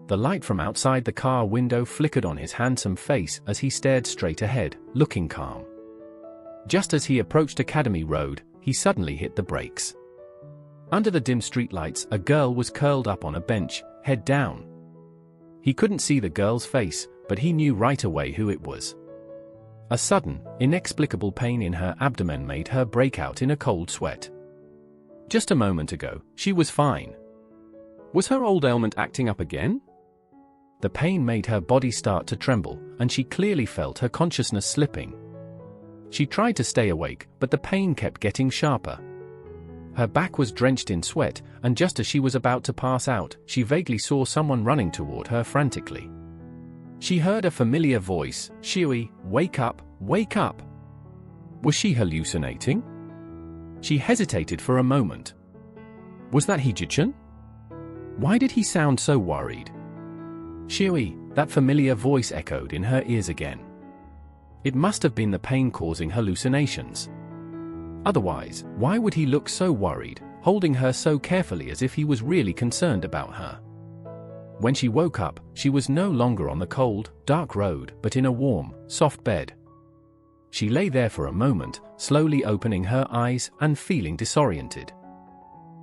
The light from outside the car window flickered on his handsome face as he stared straight ahead, looking calm. Just as he approached Academy Road, he suddenly hit the brakes. Under the dim streetlights, a girl was curled up on a bench, head down. He couldn't see the girl's face, but he knew right away who it was. A sudden, inexplicable pain in her abdomen made her break out in a cold sweat. Just a moment ago, she was fine. Was her old ailment acting up again? The pain made her body start to tremble, and she clearly felt her consciousness slipping. She tried to stay awake, but the pain kept getting sharper. Her back was drenched in sweat, and just as she was about to pass out, she vaguely saw someone running toward her frantically. She heard a familiar voice, "Shui, wake up, wake up." Was she hallucinating? She hesitated for a moment. Was that Heejichin? Why did he sound so worried? "Shui," that familiar voice echoed in her ears again. It must have been the pain causing hallucinations. Otherwise, why would he look so worried, holding her so carefully as if he was really concerned about her? When she woke up, she was no longer on the cold, dark road, but in a warm, soft bed. She lay there for a moment, slowly opening her eyes and feeling disoriented.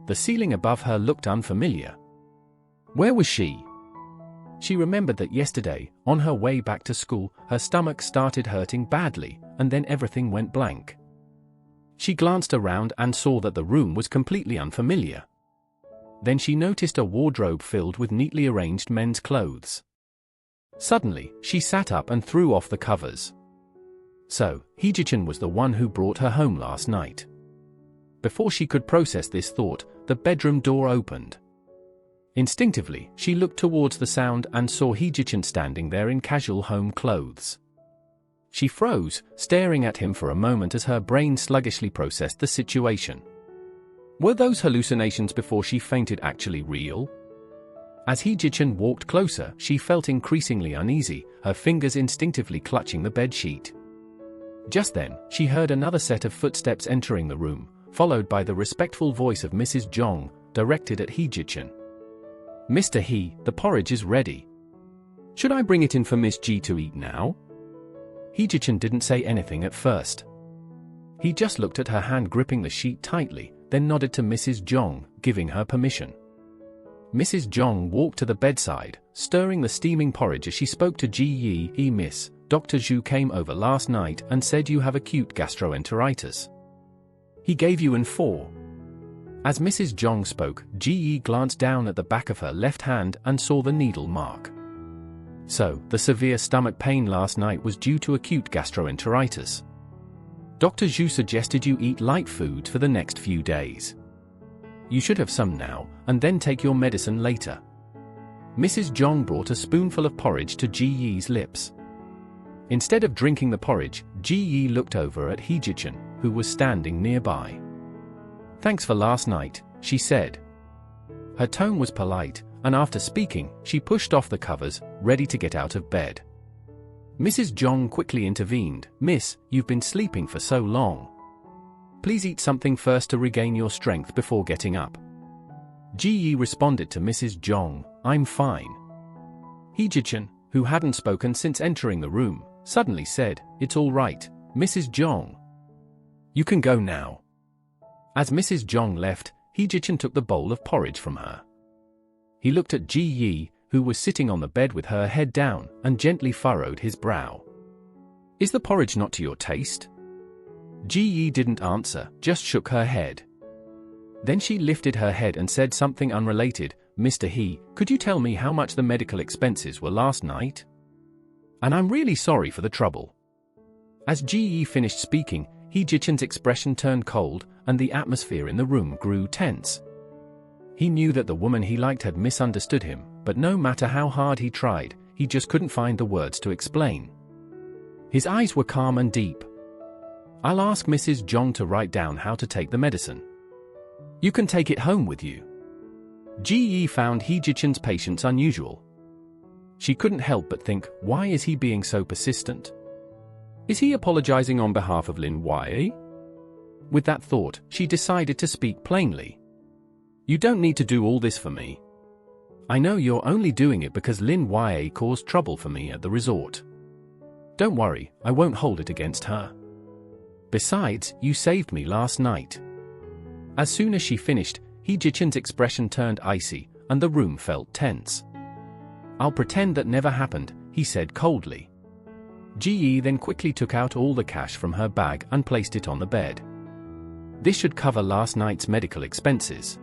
The ceiling above her looked unfamiliar. Where was she? She remembered that yesterday, on her way back to school, her stomach started hurting badly, and then everything went blank. She glanced around and saw that the room was completely unfamiliar. Then she noticed a wardrobe filled with neatly arranged men's clothes. Suddenly, she sat up and threw off the covers. So, Hee-ji-chun was the one who brought her home last night. Before she could process this thought, the bedroom door opened. Instinctively, she looked towards the sound and saw Hee-ji-chun standing there in casual home clothes. She froze, staring at him for a moment as her brain sluggishly processed the situation. Were those hallucinations before she fainted actually real? As Hee-ji-chun walked closer, she felt increasingly uneasy, her fingers instinctively clutching the bed sheet. Just then, she heard another set of footsteps entering the room, followed by the respectful voice of Mrs. Jong, directed at Hee-ji-chun. "Mr. Hee, the porridge is ready. Should I bring it in for Miss Ji to eat now?" Hee-ji-chun didn't say anything at first. He just looked at her hand gripping the sheet tightly, then nodded to Mrs. Jong, giving her permission. Mrs. Jong walked to the bedside, stirring the steaming porridge as she spoke to Ji-yi. "Miss, Dr. Zhu came over last night and said you have acute gastroenteritis. He gave you an 4. As Mrs. Jong spoke, Ji-yi glanced down at the back of her left hand and saw the needle mark. So, the severe stomach pain last night was due to acute gastroenteritis. Dr. Zhu suggested you eat light foods for the next few days. You should have some now, and then take your medicine later." Mrs. Jong brought a spoonful of porridge to Ji-yi's lips. Instead of drinking the porridge, Ji-yi looked over at Hee-ji-chun, who was standing nearby. "Thanks for last night," she said. Her tone was polite, and after speaking, she pushed off the covers, ready to get out of bed. Mrs. Jong quickly intervened. "Miss, you've been sleeping for so long. Please eat something first to regain your strength before getting up." Ji-yi responded to Mrs. Jong, "I'm fine." Hee-ji-chun, who hadn't spoken since entering the room, suddenly said, "It's all right, Mrs. Jong. You can go now." As Mrs. Jong left, Hee-ji-chun took the bowl of porridge from her. He looked at Ji-yi, who was sitting on the bed with her head down, and gently furrowed his brow. "Is the porridge not to your taste?" Ji-yi didn't answer, just shook her head. Then she lifted her head and said something unrelated. "Mr. Hee, could you tell me how much the medical expenses were last night? And I'm really sorry for the trouble." As Ji-yi finished speaking, Hee-ji-chun's expression turned cold, and the atmosphere in the room grew tense. He knew that the woman he liked had misunderstood him, but no matter how hard he tried, he just couldn't find the words to explain. His eyes were calm and deep. "I'll ask Mrs. Jong to write down how to take the medicine. You can take it home with you." Ji-yi found Hee-ji-chun's patience unusual. She couldn't help but think, why is he being so persistent? Is he apologizing on behalf of Lin Wei? With that thought, she decided to speak plainly. "You don't need to do all this for me. I know you're only doing it because Lin Wei caused trouble for me at the resort. Don't worry, I won't hold it against her. Besides, you saved me last night." As soon as she finished, Hee-ji-chun's expression turned icy, and the room felt tense. "I'll pretend that never happened," he said coldly. Ji-yi then quickly took out all the cash from her bag and placed it on the bed. This should cover last night's medical expenses.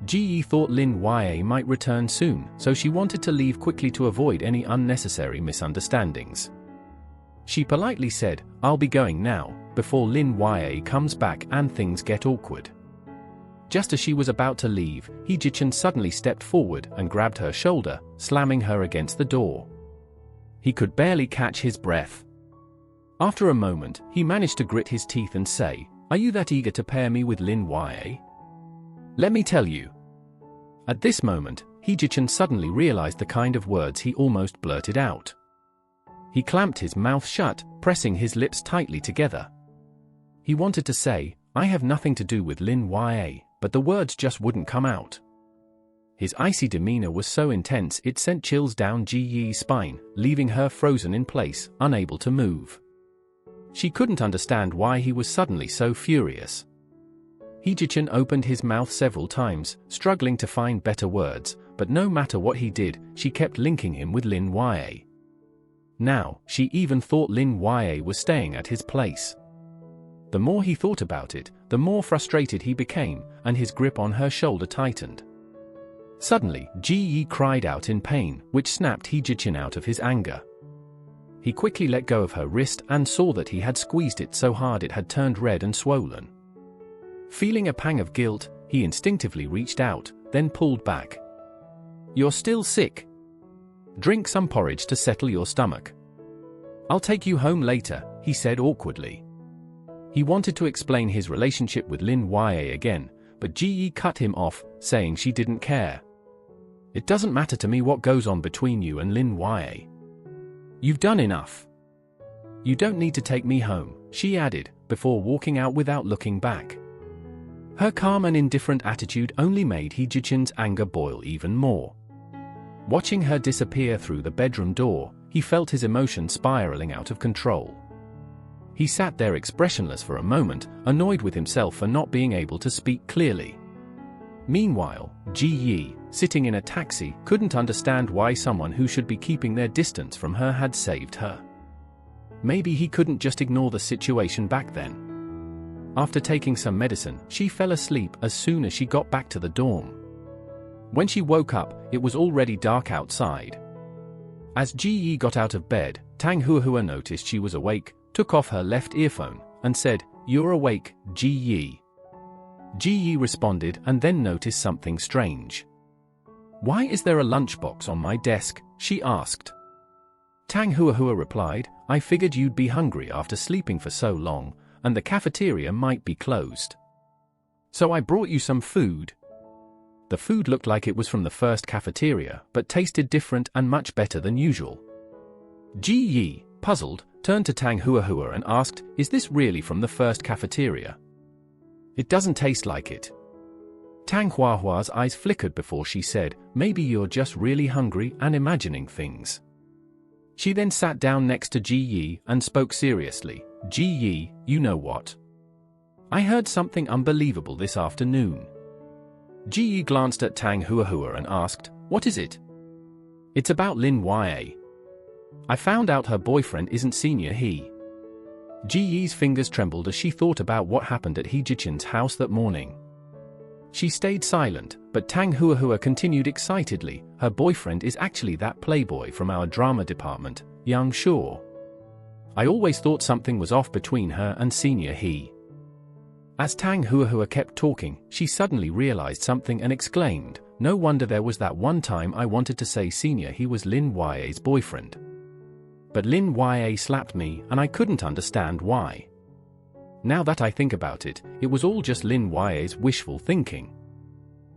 Ji-yi thought Lin Wei might return soon, so she wanted to leave quickly to avoid any unnecessary misunderstandings. She politely said, "I'll be going now, before Lin Wei comes back and things get awkward." Just as she was about to leave, Hee-ji-chun suddenly stepped forward and grabbed her shoulder, slamming her against the door. He could barely catch his breath. After a moment, he managed to grit his teeth and say, "Are you that eager to pair me with Lin Wei? Let me tell you." At this moment, Hee-ji-chun suddenly realized the kind of words he almost blurted out. He clamped his mouth shut, pressing his lips tightly together. He wanted to say, "I have nothing to do with Lin Wei," but the words just wouldn't come out. His icy demeanor was so intense it sent chills down Ji Yi's spine, leaving her frozen in place, unable to move. She couldn't understand why he was suddenly so furious. Hee-ji-chun opened his mouth several times, struggling to find better words, but no matter what he did, she kept linking him with Lin Yue. Now, she even thought Lin Yue was staying at his place. The more he thought about it, the more frustrated he became, and his grip on her shoulder tightened. Suddenly, Ji Yi cried out in pain, which snapped Hee-ji-chun out of his anger. He quickly let go of her wrist and saw that he had squeezed it so hard it had turned red and swollen. Feeling a pang of guilt, he instinctively reached out, then pulled back. "You're still sick. Drink some porridge to settle your stomach. I'll take you home later," he said awkwardly. He wanted to explain his relationship with Lin Yue again, but Ji Yi cut him off, saying she didn't care. "It doesn't matter to me what goes on between you and Lin Yue. You've done enough. You don't need to take me home," she added, before walking out without looking back. Her calm and indifferent attitude only made Hee-ji-chun's anger boil even more. Watching her disappear through the bedroom door, he felt his emotions spiraling out of control. He sat there expressionless for a moment, annoyed with himself for not being able to speak clearly. Meanwhile, Ji Yi, sitting in a taxi, couldn't understand why someone who should be keeping their distance from her had saved her. Maybe he couldn't just ignore the situation back then. After taking some medicine, she fell asleep as soon as she got back to the dorm. When she woke up, it was already dark outside. As Ji Yi got out of bed, Tang Huahua noticed she was awake, took off her left earphone, and said, "You're awake, Ji Yi." Ji Yi responded and then noticed something strange. "Why is there a lunchbox on my desk?" she asked. Tang Huahua replied, "I figured you'd be hungry after sleeping for so long, and the cafeteria might be closed. So I brought you some food." The food looked like it was from the first cafeteria, but tasted different and much better than usual. Ji Yi, puzzled, turned to Tang Huahua and asked, "Is this really from the first cafeteria?" "It doesn't taste like it." Tang Huahua's eyes flickered before she said, "Maybe you're just really hungry and imagining things." She then sat down next to Ji Yi and spoke seriously. "Ji Yi, you know what? I heard something unbelievable this afternoon." Ji Yi glanced at Tang Huahua and asked, "What is it?" "It's about Lin Yue. I found out her boyfriend isn't Senior He." Ji Yi's fingers trembled as she thought about what happened at Hee-ji-chun's house that morning. She stayed silent, but Tang Huahua continued excitedly, "Her boyfriend is actually that playboy from our drama department, Yang Shaw. I always thought something was off between her and Senior He." As Tang Huahua kept talking, she suddenly realized something and exclaimed, "No wonder there was that one time I wanted to say Senior He was Lin Yue's boyfriend. But Lin Yue slapped me and I couldn't understand why. Now that I think about it, it was all just Lin Yue's wishful thinking.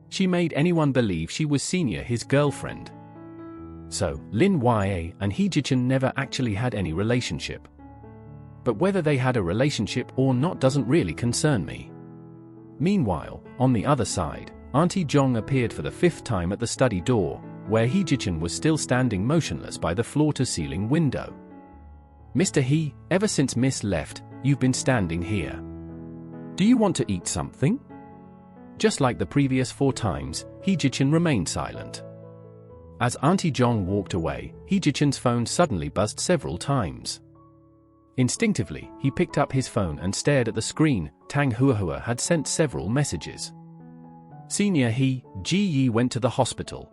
She made anyone believe she was Senior His girlfriend. So, Lin Yue and Hee-ji-chun never actually had any relationship. But whether they had a relationship or not doesn't really concern me." Meanwhile, on the other side, Auntie Jong appeared for the 5th time at the study door, where Hee-ji-chun was still standing motionless by the floor-to-ceiling window. "Mr. He, ever since Miss left, you've been standing here. Do you want to eat something?" Just like the previous 4 times, Hee-ji-chun remained silent. As Auntie Jong walked away, Hee-ji-chun's phone suddenly buzzed several times. Instinctively, he picked up his phone and stared at the screen. Tang Huahua had sent several messages. "Senior He, Ji Yi went to the hospital.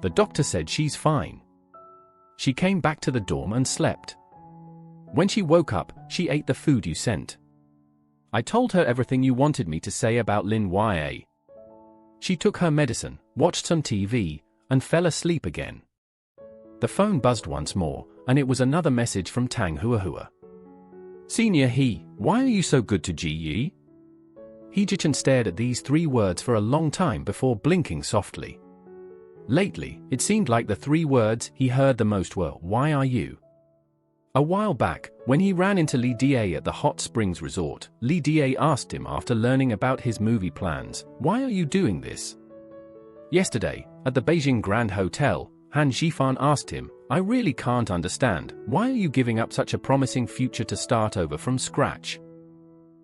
The doctor said she's fine. She came back to the dorm and slept. When she woke up, she ate the food you sent. I told her everything you wanted me to say about Lin Yue. She took her medicine, watched some TV, and fell asleep again." The phone buzzed once more, and it was another message from Tang Huahua. "Senior He, why are you so good to Ji Yi?" Hee-ji-chun stared at these 3 words for a long time before blinking softly. Lately, it seemed like the 3 words he heard the most were, "Why are you?" A while back, when he ran into Lee Da at the Hot Springs Resort, Lee Da asked him after learning about his movie plans, "Why are you doing this?" Yesterday, at the Beijing Grand Hotel, Han Zhifan asked him, "I really can't understand, why are you giving up such a promising future to start over from scratch?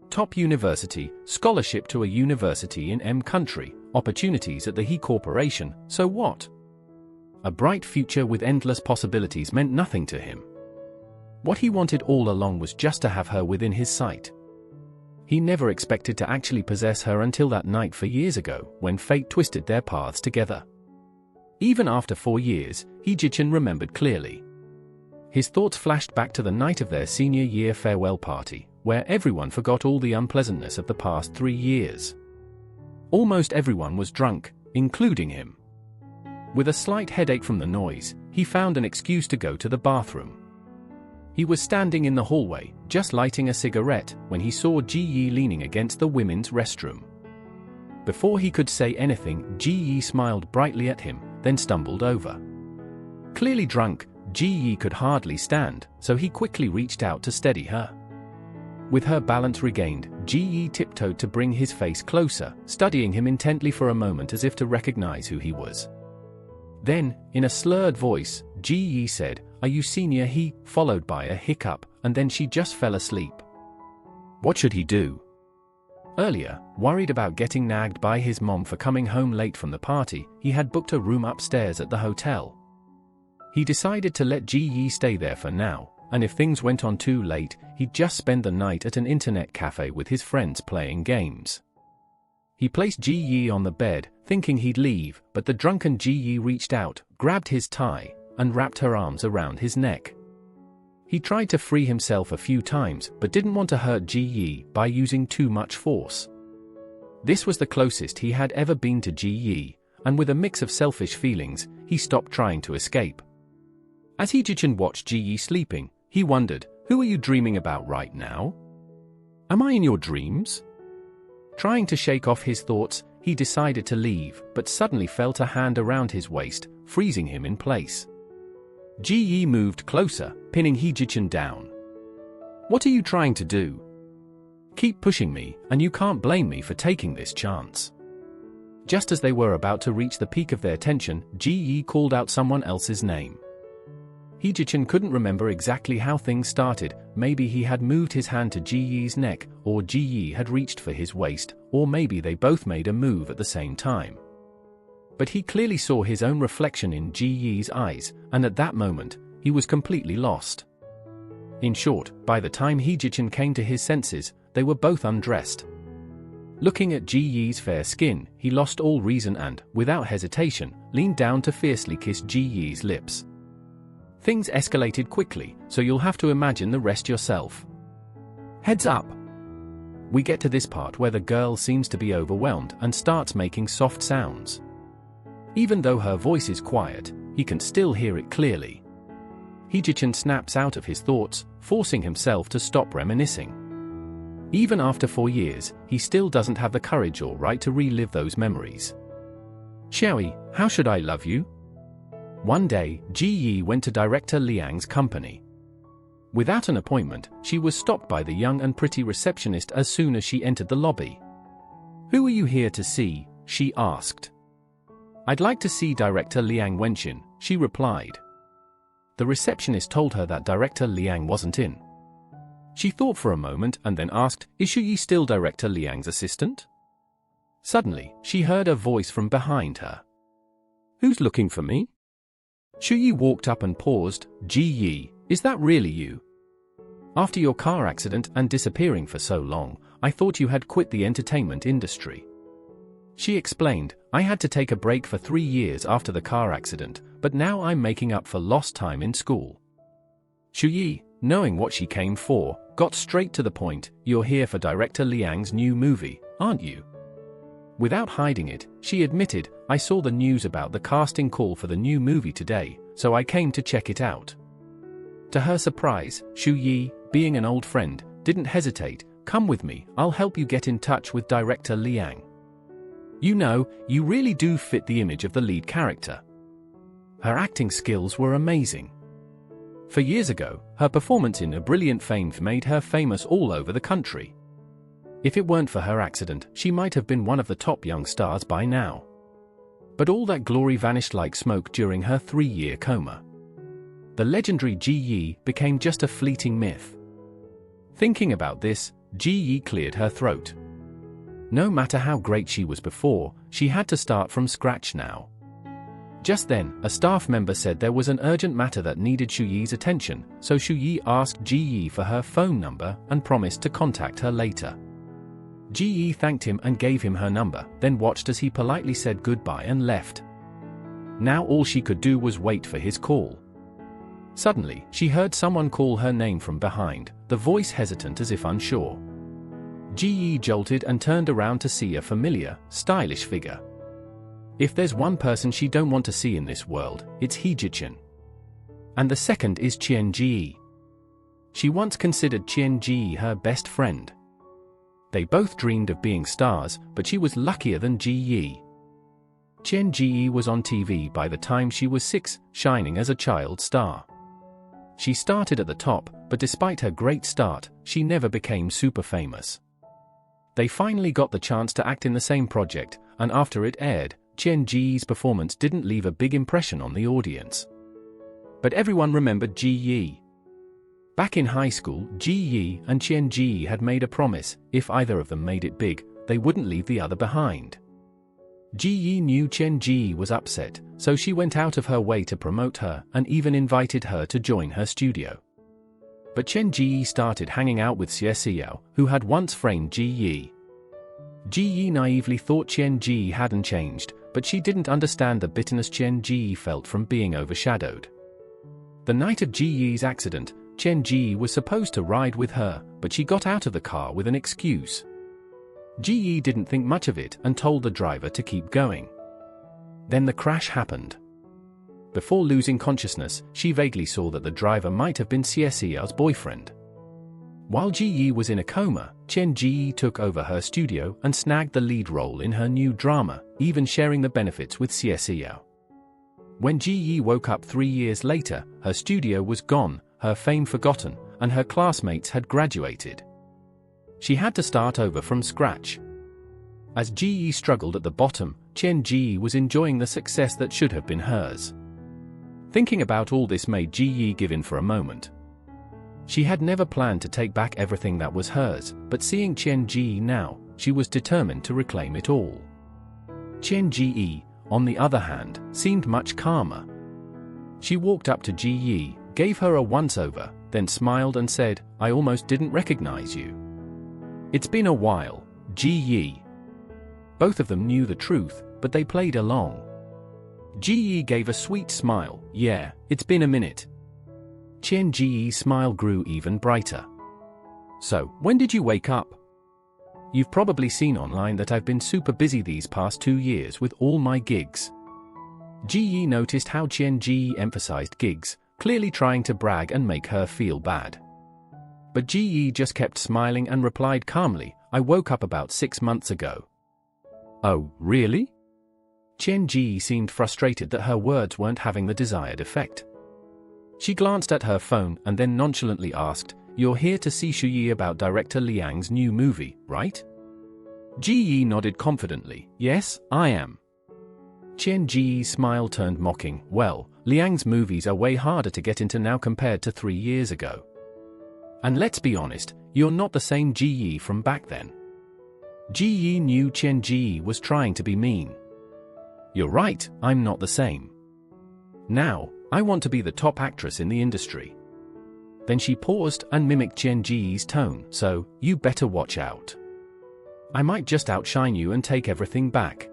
Top university, scholarship to a university in M country, opportunities at the He Corporation, so what?" A bright future with endless possibilities meant nothing to him. What he wanted all along was just to have her within his sight. He never expected to actually possess her until that night 4 years ago, when fate twisted their paths together. Even after 4 years, He Jichin remembered clearly. His thoughts flashed back to the night of their senior year farewell party, where everyone forgot all the unpleasantness of the past 3 years. Almost everyone was drunk, including him. With a slight headache from the noise, he found an excuse to go to the bathroom. He was standing in the hallway, just lighting a cigarette, when he saw Ji Yi leaning against the women's restroom. Before he could say anything, Ji Yi smiled brightly at him, then stumbled over. Clearly drunk, Ji Yi could hardly stand, so he quickly reached out to steady her. With her balance regained, Ji Yi tiptoed to bring his face closer, studying him intently for a moment as if to recognize who he was. Then, in a slurred voice, Ji Yi said, "Are you senior He?" followed by a hiccup, and then she just fell asleep. What should he do? Earlier, worried about getting nagged by his mom for coming home late from the party, he had booked a room upstairs at the hotel. He decided to let Ji Yi stay there for now, and if things went on too late, he'd just spend the night at an internet cafe with his friends playing games. He placed Ji Yi on the bed, thinking he'd leave, but the drunken Ji Yi reached out, grabbed his tie, and wrapped her arms around his neck. He tried to free himself a few times, but didn't want to hurt Ji Yi by using too much force. This was the closest he had ever been to Ji Yi, and with a mix of selfish feelings, he stopped trying to escape. As He Jichin watched Ji Yi sleeping, he wondered, who are you dreaming about right now? Am I in your dreams? Trying to shake off his thoughts, he decided to leave, but suddenly felt a hand around his waist, freezing him in place. Ji Yi moved closer, pinning He Jichin down. "What are you trying to do? Keep pushing me, and you can't blame me for taking this chance." Just as they were about to reach the peak of their tension, Ji Yi called out someone else's name. He Jichin couldn't remember exactly how things started. Maybe he had moved his hand to Ji Yi's neck, or Ji Yi had reached for his waist, or maybe they both made a move at the same time. But he clearly saw his own reflection in Ji Yi's eyes, and at that moment, he was completely lost. In short, by the time He Jichin came to his senses, they were both undressed. Looking at Ji Yi's fair skin, he lost all reason and, without hesitation, leaned down to fiercely kiss Ji Yi's lips. Things escalated quickly, so you'll have to imagine the rest yourself. Heads up! We get to this part where the girl seems to be overwhelmed and starts making soft sounds. Even though her voice is quiet, he can still hear it clearly. He Jichin snaps out of his thoughts, forcing himself to stop reminiscing. Even after 4 years, he still doesn't have the courage or right to relive those memories. Xiaoyi, how should I love you? One day, Ji Yi went to director Liang's company. Without an appointment, she was stopped by the young and pretty receptionist as soon as she entered the lobby. "Who are you here to see?" she asked. "I'd like to see Director Liang Wenxin," she replied. The receptionist told her that Director Liang wasn't in. She thought for a moment and then asked, "Is Shuyi still Director Liang's assistant?" Suddenly, she heard a voice from behind her. "Who's looking for me?" Shuyi walked up and paused. "Ji Yi, is that really you? After your car accident and disappearing for so long, I thought you had quit the entertainment industry." She explained, "I had to take a break for 3 years after the car accident, but now I'm making up for lost time in school." Shuyi, knowing what she came for, got straight to the point. "You're here for Director Liang's new movie, aren't you?" Without hiding it, she admitted, "I saw the news about the casting call for the new movie today, so I came to check it out." To her surprise, Shu Yi, being an old friend, didn't hesitate. "Come with me, I'll help you get in touch with director Liang. You know, you really do fit the image of the lead character." Her acting skills were amazing. For years ago, her performance in A Brilliant Fame made her famous all over the country. If it weren't for her accident, she might have been one of the top young stars by now. But all that glory vanished like smoke during her 3-year coma. The legendary Ji Yi became just a fleeting myth. Thinking about this, Ji Yi cleared her throat. No matter how great she was before, she had to start from scratch now. Just then, a staff member said there was an urgent matter that needed Shu Yi's attention, so Shu Yi asked Ji Yi for her phone number and promised to contact her later. Ji Yi thanked him and gave him her number, then watched as he politely said goodbye and left. Now all she could do was wait for his call. Suddenly, she heard someone call her name from behind, the voice hesitant as if unsure. Ji Yi jolted and turned around to see a familiar, stylish figure. If there's one person she don't want to see in this world, it's Heejichin. And the second is Qian Ji. She once considered Qian Ji her best friend. They both dreamed of being stars, but she was luckier than Ji Yi. Qian Ji was on TV by the time she was 6, shining as a child star. She started at the top, but despite her great start, she never became super famous. They finally got the chance to act in the same project, and after it aired, Qian Ji's performance didn't leave a big impression on the audience. But everyone remembered Ji Yi. Back in high school, Ji Yi and Qian Ji had made a promise: if either of them made it big, they wouldn't leave the other behind. Ji Yi knew Qian Ji was upset, so she went out of her way to promote her and even invited her to join her studio. But Qian Ji started hanging out with Xie Xiao, who had once framed Ji Yi. Ji Yi naively thought Qian Ji hadn't changed, but she didn't understand the bitterness Qian Ji felt from being overshadowed. The night of Ji Yi's accident, Qian Ji was supposed to ride with her, but she got out of the car with an excuse. Ji Yi didn't think much of it and told the driver to keep going. Then the crash happened. Before losing consciousness, she vaguely saw that the driver might have been Xie Xiao's boyfriend. While Ji Yi was in a coma, Qian Ji took over her studio and snagged the lead role in her new drama, even sharing the benefits with Xie Xiao. When Ji Yi woke up 3 years later, her studio was gone, her fame forgotten, and her classmates had graduated. She had to start over from scratch. As Ji Yi struggled at the bottom, Qian Ji was enjoying the success that should have been hers. Thinking about all this made Ji Yi give in for a moment. She had never planned to take back everything that was hers, but seeing Qian Ji now, she was determined to reclaim it all. Qian Ji, on the other hand, seemed much calmer. She walked up to Ji Yi, gave her a once-over, then smiled and said, "I almost didn't recognize you." "It's been a while, Ji Yi." Both of them knew the truth, but they played along. Ji Yi gave a sweet smile. "Yeah, it's been a minute." Qian Ji's smile grew even brighter. "So, when did you wake up? You've probably seen online that I've been super busy these past 2 years with all my gigs." Ji Yi noticed how Qian Ji emphasized gigs, clearly trying to brag and make her feel bad. But Ji Yi just kept smiling and replied calmly, "I woke up about 6 months ago." "Oh, really?" Qian Ji seemed frustrated that her words weren't having the desired effect. She glanced at her phone and then nonchalantly asked, "You're here to see Shu Yi about director Liang's new movie, right?" Ji Yi nodded confidently, "Yes, I am." Qian Ji's smile turned mocking. "Well, Liang's movies are way harder to get into now compared to 3 years ago. And let's be honest, you're not the same Ji Yi from back then." Ji Yi knew Qian Ji was trying to be mean. "You're right, I'm not the same. Now, I want to be the top actress in the industry." Then she paused and mimicked Qian Ji's tone, "So, you better watch out. I might just outshine you and take everything back."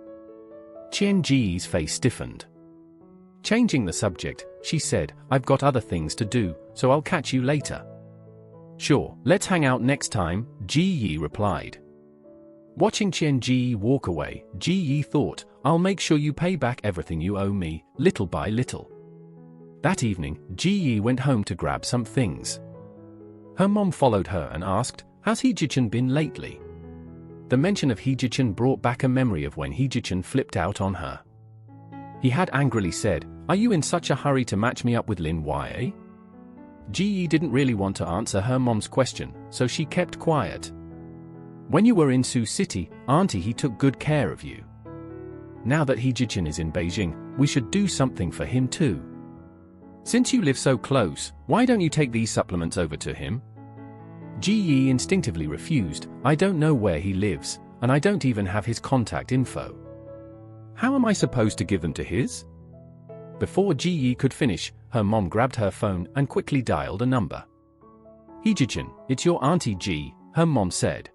Qian Ji's face stiffened. Changing the subject, she said, "I've got other things to do, so I'll catch you later." "Sure, let's hang out next time," Ji Yi replied. Watching Qian Ji walk away, Ji Yi thought, "I'll make sure you pay back everything you owe me, little by little." That evening, Ji Yi went home to grab some things. Her mom followed her and asked, "How's Heejichin been lately?" The mention of Heejichin brought back a memory of when Heejichin flipped out on her. He had angrily said, "Are you in such a hurry to match me up with Lin Yue?" Ji Yi didn't really want to answer her mom's question, so she kept quiet. "When you were in Sioux City, Auntie he took good care of you." now that Hee-ji-chin is in Beijing, we should do something for him too. Since you live so close, why don't you take these supplements over to him? Ji-yi instinctively refused. I don't know where he lives, and I don't even have his contact info. How am I supposed to give them to his? Before Ji-yi could finish, her mom grabbed her phone and quickly dialed a number. Hee-ji-chin, it's your Auntie Ji, her mom said.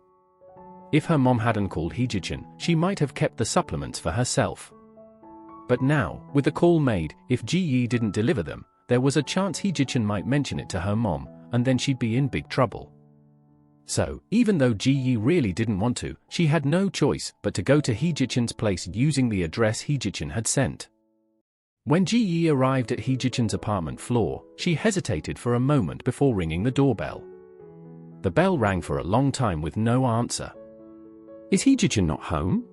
If her mom hadn't called Hee-ji-chin, she might have kept the supplements for herself. But now, with the call made, if Ji-yi didn't deliver them, there was a chance Hee-ji-chin might mention it to her mom, and then she'd be in big trouble. So, even though Ji-yi really didn't want to, she had no choice but to go to Hee-ji-chin's place using the address Hee-ji-chin had sent. When Ji-yi arrived at Hee-ji-chin's apartment floor, she hesitated for a moment before ringing the doorbell. The bell rang for a long time with no answer. Is Hee-ji-chin not home?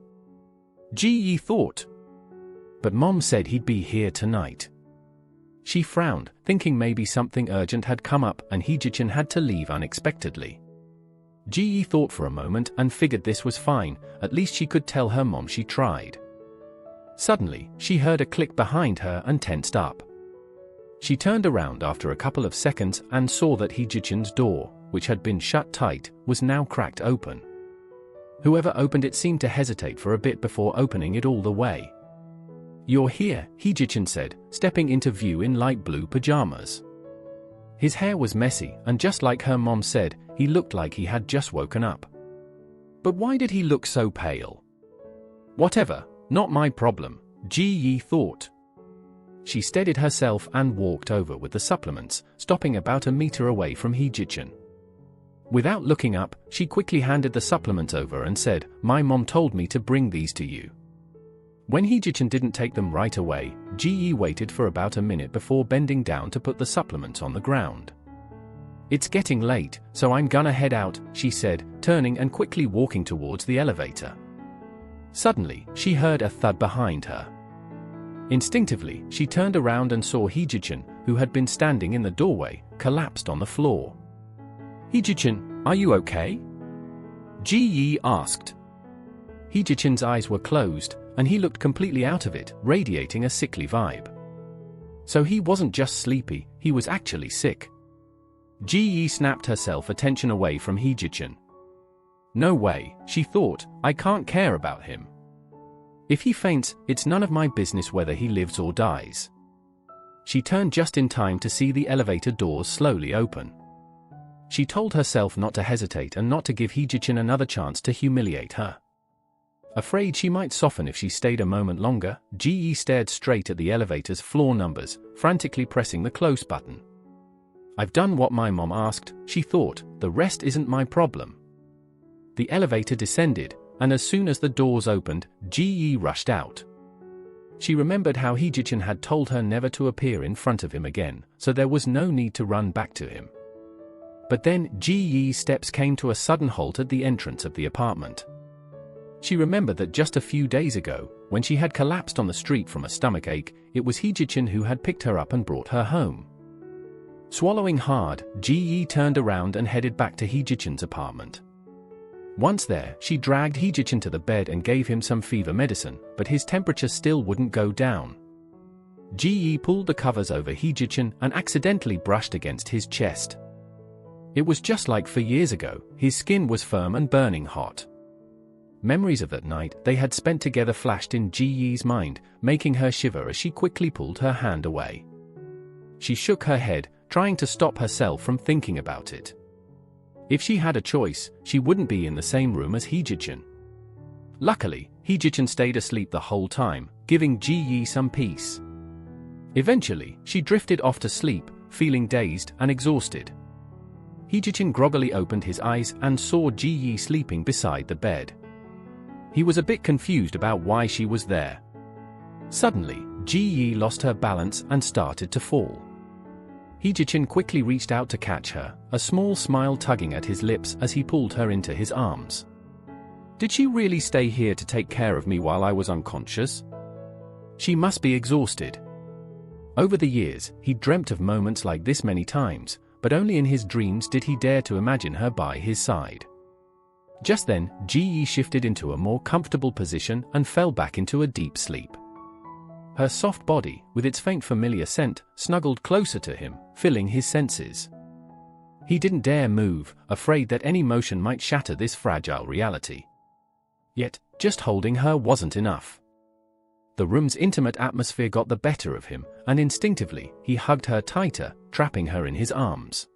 Ji-yi thought. But Mom said he'd be here tonight. She frowned, thinking maybe something urgent had come up and Hee-ji-chin had to leave unexpectedly. Ji-yi thought for a moment and figured this was fine, at least she could tell her mom she tried. Suddenly, she heard a click behind her and tensed up. She turned around after a couple of seconds and saw that Hee-ji-chin's door, which had been shut tight, was now cracked open. Whoever opened it seemed to hesitate for a bit before opening it all the way. You're here, Hee-ji-chin said, stepping into view in light blue pajamas. His hair was messy, and just like her mom said, he looked like he had just woken up. But why did he look so pale? Whatever, not my problem, Ji-yi thought. She steadied herself and walked over with the supplements, stopping about a meter away from Hee-ji-chin. Without looking up, she quickly handed the supplements over and said, My mom told me to bring these to you. When Hee-ji-chin didn't take them right away, Ji-yi waited for about a minute before bending down to put the supplements on the ground. It's getting late, so I'm gonna head out, she said, turning and quickly walking towards the elevator. Suddenly, she heard a thud behind her. Instinctively, she turned around and saw Hee-ji-chin, who had been standing in the doorway, collapsed on the floor. Hee-ji-chin, are you okay? Ji-yi asked. Hee-ji-chin's eyes were closed, and he looked completely out of it, radiating a sickly vibe. So he wasn't just sleepy, he was actually sick. Ji-yi snapped herself attention away from Hee-ji-chin. No way, she thought, I can't care about him. If he faints, it's none of my business whether he lives or dies. She turned just in time to see the elevator doors slowly open. She told herself not to hesitate and not to give Hee-ji-chin another chance to humiliate her. Afraid she might soften if she stayed a moment longer, Ji-yi stared straight at the elevator's floor numbers, frantically pressing the close button. I've done what my mom asked, she thought, the rest isn't my problem. The elevator descended, and as soon as the doors opened, Ji-yi rushed out. She remembered how Hee-ji-chin had told her never to appear in front of him again, so there was no need to run back to him. But then, Ji-yi's steps came to a sudden halt at the entrance of the apartment. She remembered that just a few days ago, when she had collapsed on the street from a stomachache, it was Hee-ji-chin who had picked her up and brought her home. Swallowing hard, Ji-yi turned around and headed back to Hee-ji-chin's apartment. Once there, she dragged Hee-ji-chin to the bed and gave him some fever medicine, but his temperature still wouldn't go down. Ji-yi pulled the covers over Hee-ji-chin and accidentally brushed against his chest. It was just like 4 years ago, his skin was firm and burning hot. Memories of that night they had spent together flashed in Ji-yi's mind, making her shiver as she quickly pulled her hand away. She shook her head, trying to stop herself from thinking about it. If she had a choice, she wouldn't be in the same room as Hee-ji-chin. Luckily, Hee-ji-chin stayed asleep the whole time, giving Ji-yi some peace. Eventually, she drifted off to sleep, feeling dazed and exhausted. Hee-ji-chin groggily opened his eyes and saw Ji-yi sleeping beside the bed. He was a bit confused about why she was there. Suddenly, Ji-yi lost her balance and started to fall. Hee-ji-chin quickly reached out to catch her, a small smile tugging at his lips as he pulled her into his arms. Did she really stay here to take care of me while I was unconscious? She must be exhausted. Over the years, he dreamt of moments like this many times, but only in his dreams did he dare to imagine her by his side. Just then, Ji shifted into a more comfortable position and fell back into a deep sleep. Her soft body, with its faint familiar scent, snuggled closer to him, filling his senses. He didn't dare move, afraid that any motion might shatter this fragile reality. Yet, just holding her wasn't enough. The room's intimate atmosphere got the better of him, and instinctively, he hugged her tighter, trapping her in his arms.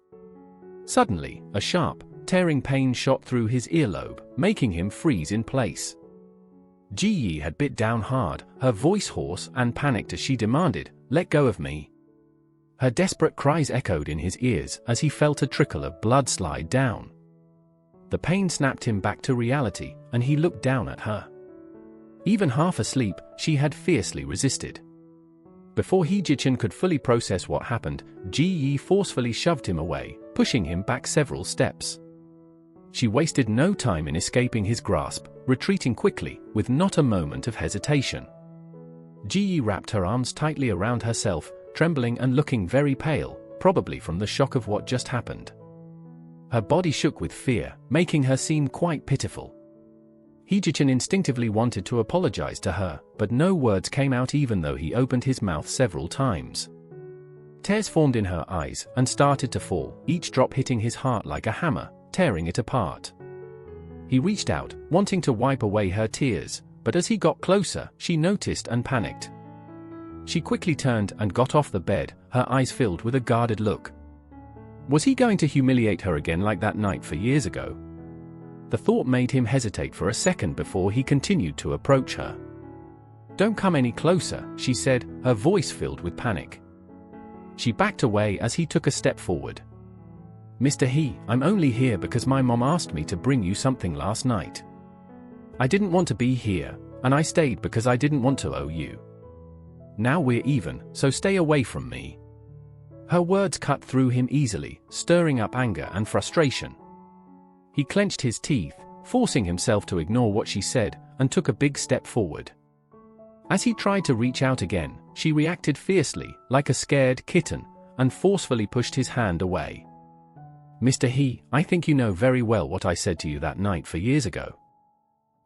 Suddenly, a sharp, tearing pain shot through his earlobe, making him freeze in place. Ji had bit down hard, her voice hoarse and panicked as she demanded, "Let go of me." Her desperate cries echoed in his ears as he felt a trickle of blood slide down. The pain snapped him back to reality, and he looked down at her. Even half asleep, she had fiercely resisted. Before Hee-ji-chan could fully process what happened, Ji forcefully shoved him away, pushing him back several steps. She wasted no time in escaping his grasp, retreating quickly, with not a moment of hesitation. Ji wrapped her arms tightly around herself, trembling and looking very pale, probably from the shock of what just happened. Her body shook with fear, making her seem quite pitiful. Hee-ji-chan instinctively wanted to apologize to her, but no words came out even though he opened his mouth several times. Tears formed in her eyes and started to fall, each drop hitting his heart like a hammer, tearing it apart. He reached out, wanting to wipe away her tears, but as he got closer, she noticed and panicked. She quickly turned and got off the bed, her eyes filled with a guarded look. Was he going to humiliate her again like that night for years ago? The thought made him hesitate for a second before he continued to approach her. "Don't come any closer," she said, her voice filled with panic. She backed away as he took a step forward. "Mr. He, I'm only here because my mom asked me to bring you something last night. I didn't want to be here, and I stayed because I didn't want to owe you. Now we're even, so stay away from me." Her words cut through him easily, stirring up anger and frustration. He clenched his teeth, forcing himself to ignore what she said, and took a big step forward. As he tried to reach out again, she reacted fiercely, like a scared kitten, and forcefully pushed his hand away. "Mr. He, I think you know very well what I said to you that night 4 years ago.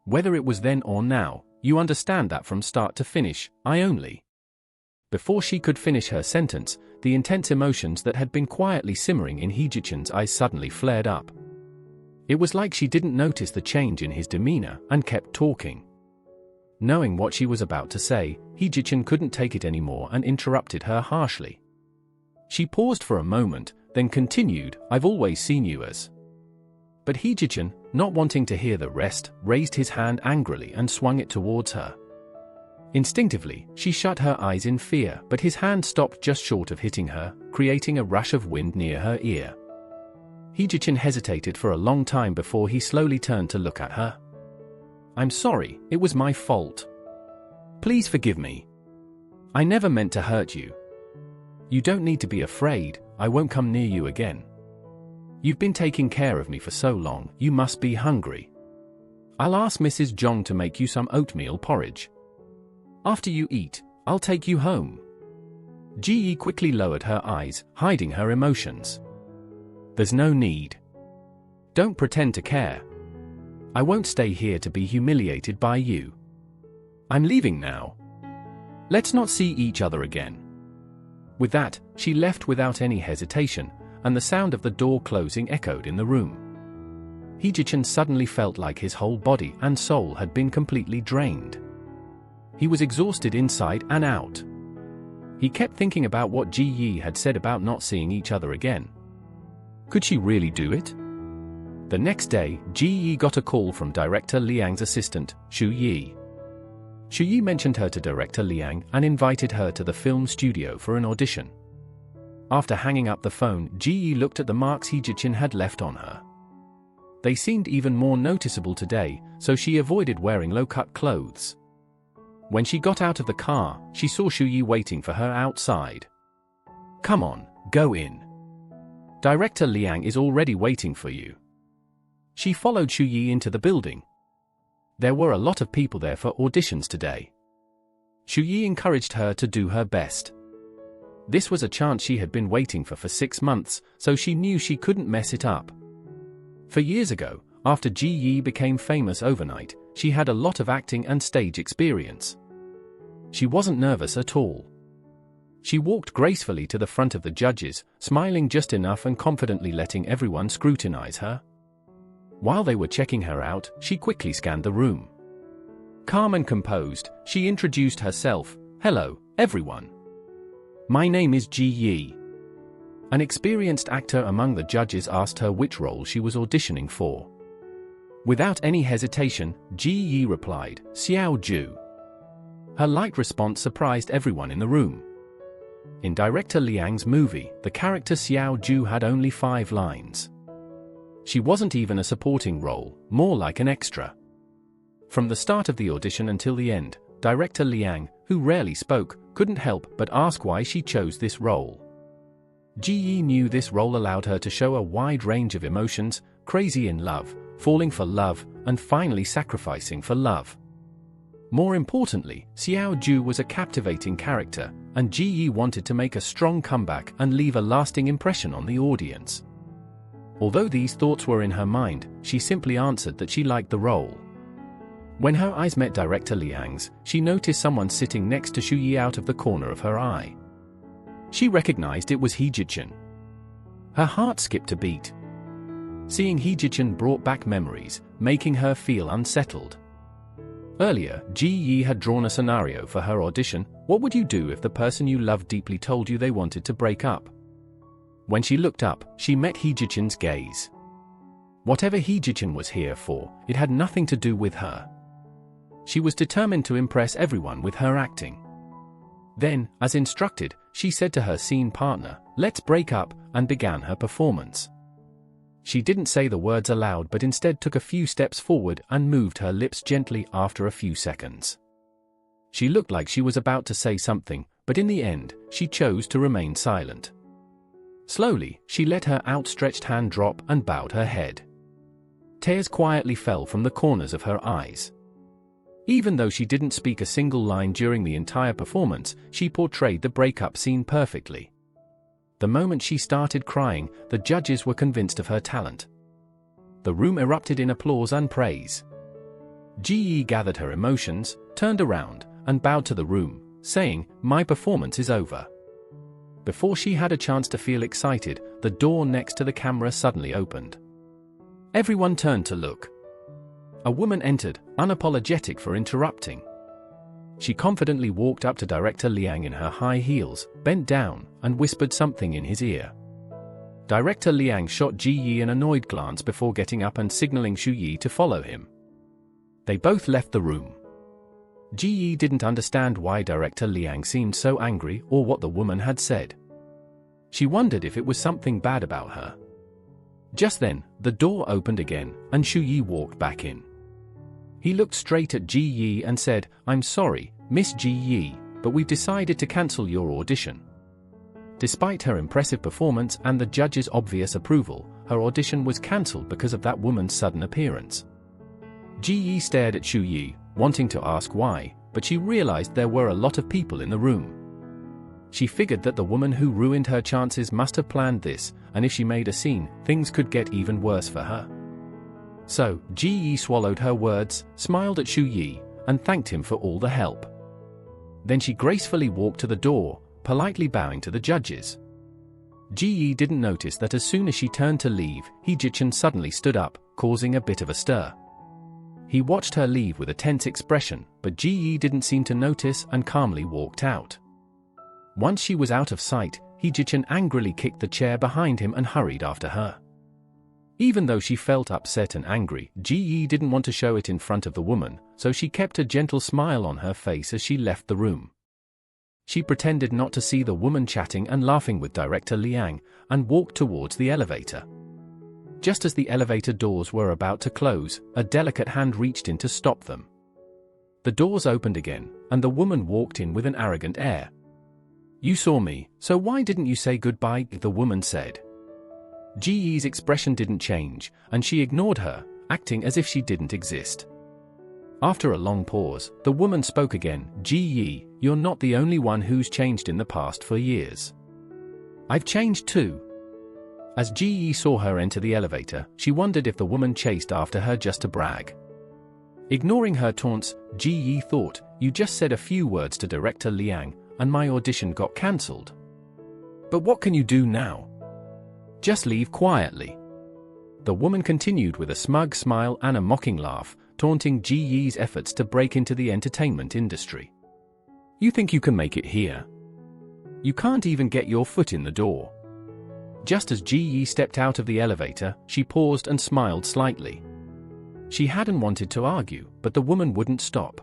Whether it was then or now, you understand that from start to finish, I only..." Before she could finish her sentence, the intense emotions that had been quietly simmering in Hee-ji-chan's eyes suddenly flared up. It was like she didn't notice the change in his demeanor and kept talking. Knowing what she was about to say, Hee-ji-chan couldn't take it anymore and interrupted her harshly. She paused for a moment, then continued, "I've always seen you as..." But Hee-ji-chan, not wanting to hear the rest, raised his hand angrily and swung it towards her. Instinctively, she shut her eyes in fear, but his hand stopped just short of hitting her, creating a rush of wind near her ear. Hee-ji-chan hesitated for a long time before he slowly turned to look at her. "I'm sorry, it was my fault. Please forgive me. I never meant to hurt you. You don't need to be afraid, I won't come near you again. You've been taking care of me for so long, you must be hungry. I'll ask Mrs. Jong to make you some oatmeal porridge. After you eat, I'll take you home." Ji quickly lowered her eyes, hiding her emotions. "There's no need. Don't pretend to care. I won't stay here to be humiliated by you. I'm leaving now. Let's not see each other again." With that, she left without any hesitation, and the sound of the door closing echoed in the room. Hee-ji-chan suddenly felt like his whole body and soul had been completely drained. He was exhausted inside and out. He kept thinking about what Ji had said about not seeing each other again. Could she really do it? The next day, Ji got a call from Director Liang's assistant, Shu Yi. Shu Yi mentioned her to Director Liang and invited her to the film studio for an audition. After hanging up the phone, Ji looked at the marks Hee-ji-chan had left on her. They seemed even more noticeable today, so she avoided wearing low-cut clothes. When she got out of the car, she saw Shu Yi waiting for her outside. "Come on, go in. Director Liang is already waiting for you." She followed Shu Yi into the building. There were a lot of people there for auditions today. Shu Yi encouraged her to do her best. This was a chance she had been waiting for 6 months, so she knew she couldn't mess it up. 4 years ago, after Ji Yi became famous overnight, she had a lot of acting and stage experience. She wasn't nervous at all. She walked gracefully to the front of the judges, smiling just enough and confidently letting everyone scrutinize her. While they were checking her out, she quickly scanned the room. Calm and composed, she introduced herself. "Hello, everyone. My name is Ji Yi." An experienced actor among the judges asked her which role she was auditioning for. Without any hesitation, Ji Yi replied, "Xiao Ju." Her light response surprised everyone in the room. In director Liang's movie, the character Xiao Ju had only 5 lines. She wasn't even a supporting role, more like an extra. From the start of the audition until the end, director Liang, who rarely spoke, couldn't help but ask why she chose this role. Ji Yi knew this role allowed her to show a wide range of emotions: crazy in love, falling for love, and finally sacrificing for love. More importantly, Xiao Ju was a captivating character, and Ji Yi wanted to make a strong comeback and leave a lasting impression on the audience. Although these thoughts were in her mind, she simply answered that she liked the role. When her eyes met director Liang's, she noticed someone sitting next to Xu Yi out of the corner of her eye. She recognized it was He Jichen. Her heart skipped a beat. Seeing He Jichen brought back memories, making her feel unsettled. Earlier, Ji Yi had drawn a scenario for her audition. What would you do if the person you loved deeply told you they wanted to break up? When she looked up, she met He Jichen's gaze. Whatever He Jichen was here for, it had nothing to do with her. She was determined to impress everyone with her acting. Then, as instructed, she said to her scene partner, "Let's break up," and began her performance. She didn't say the words aloud but instead took a few steps forward and moved her lips gently after a few seconds. She looked like she was about to say something, but in the end, she chose to remain silent. Slowly, she let her outstretched hand drop and bowed her head. Tears quietly fell from the corners of her eyes. Even though she didn't speak a single line during the entire performance, she portrayed the breakup scene perfectly. The moment she started crying, the judges were convinced of her talent. The room erupted in applause and praise. Ji Yi gathered her emotions, turned around, and bowed to the room, saying, "My performance is over." Before she had a chance to feel excited, the door next to the camera suddenly opened. Everyone turned to look. A woman entered, unapologetic for interrupting. She confidently walked up to director Liang in her high heels, bent down, and whispered something in his ear. Director Liang shot Ji Yi an annoyed glance before getting up and signaling Xu Yi to follow him. They both left the room. Ji Yi didn't understand why director Liang seemed so angry or what the woman had said. She wondered if it was something bad about her. Just then, the door opened again, and Xu Yi walked back in. He looked straight at Ji Yi and said, "I'm sorry, Miss Ji Yi, but we've decided to cancel your audition." Despite her impressive performance and the judge's obvious approval, her audition was cancelled because of that woman's sudden appearance. Ji Yi stared at Xu Yi, wanting to ask why, but she realized there were a lot of people in the room. She figured that the woman who ruined her chances must have planned this, and if she made a scene, things could get even worse for her. So, Ji Yi swallowed her words, smiled at Xu Yi, and thanked him for all the help. Then she gracefully walked to the door, politely bowing to the judges. Ji Yi didn't notice that as soon as she turned to leave, He Jichen suddenly stood up, causing a bit of a stir. He watched her leave with a tense expression, but Ji Yi didn't seem to notice and calmly walked out. Once she was out of sight, He Jichen angrily kicked the chair behind him and hurried after her. Even though she felt upset and angry, Ji Yi didn't want to show it in front of the woman, so she kept a gentle smile on her face as she left the room. She pretended not to see the woman chatting and laughing with director Liang, and walked towards the elevator. Just as the elevator doors were about to close, a delicate hand reached in to stop them. The doors opened again, and the woman walked in with an arrogant air. "You saw me, so why didn't you say goodbye?" the woman said. Ji Yi's expression didn't change, and she ignored her, acting as if she didn't exist. After a long pause, the woman spoke again. "Ji Yi, you're not the only one who's changed in the past 4 years. I've changed too." As Ji saw her enter the elevator, she wondered if the woman chased after her just to brag. Ignoring her taunts, Ji thought, "You just said a few words to director Liang, and my audition got cancelled. But what can you do now? Just leave quietly." The woman continued with a smug smile and a mocking laugh, taunting Ji's efforts to break into the entertainment industry. "You think you can make it here? You can't even get your foot in the door." Just as Ji stepped out of the elevator, she paused and smiled slightly. She hadn't wanted to argue, but the woman wouldn't stop.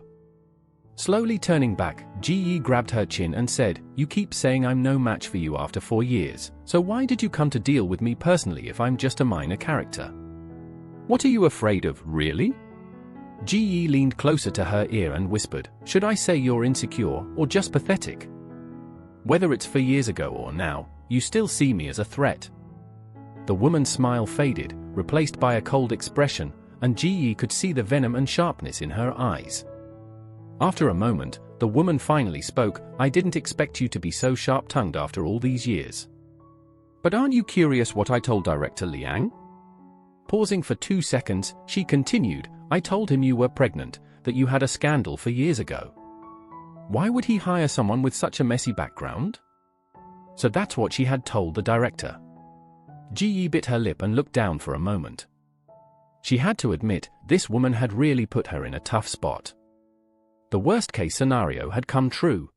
Slowly turning back, Ji grabbed her chin and said, "You keep saying I'm no match for you after 4 years, so why did you come to deal with me personally if I'm just a minor character? What are you afraid of, really?" Ji leaned closer to her ear and whispered, "Should I say you're insecure or just pathetic? Whether it's 4 years ago or now, you still see me as a threat." The woman's smile faded, replaced by a cold expression, and Ji could see the venom and sharpness in her eyes. After a moment, the woman finally spoke, "I didn't expect you to be so sharp-tongued after all these years. But aren't you curious what I told Director Liang?" Pausing for 2 seconds, she continued, "I told him you were pregnant, that you had a scandal 4 years ago. Why would he hire someone with such a messy background?" So that's what she had told the director. Ji bit her lip and looked down for a moment. She had to admit, this woman had really put her in a tough spot. The worst-case scenario had come true.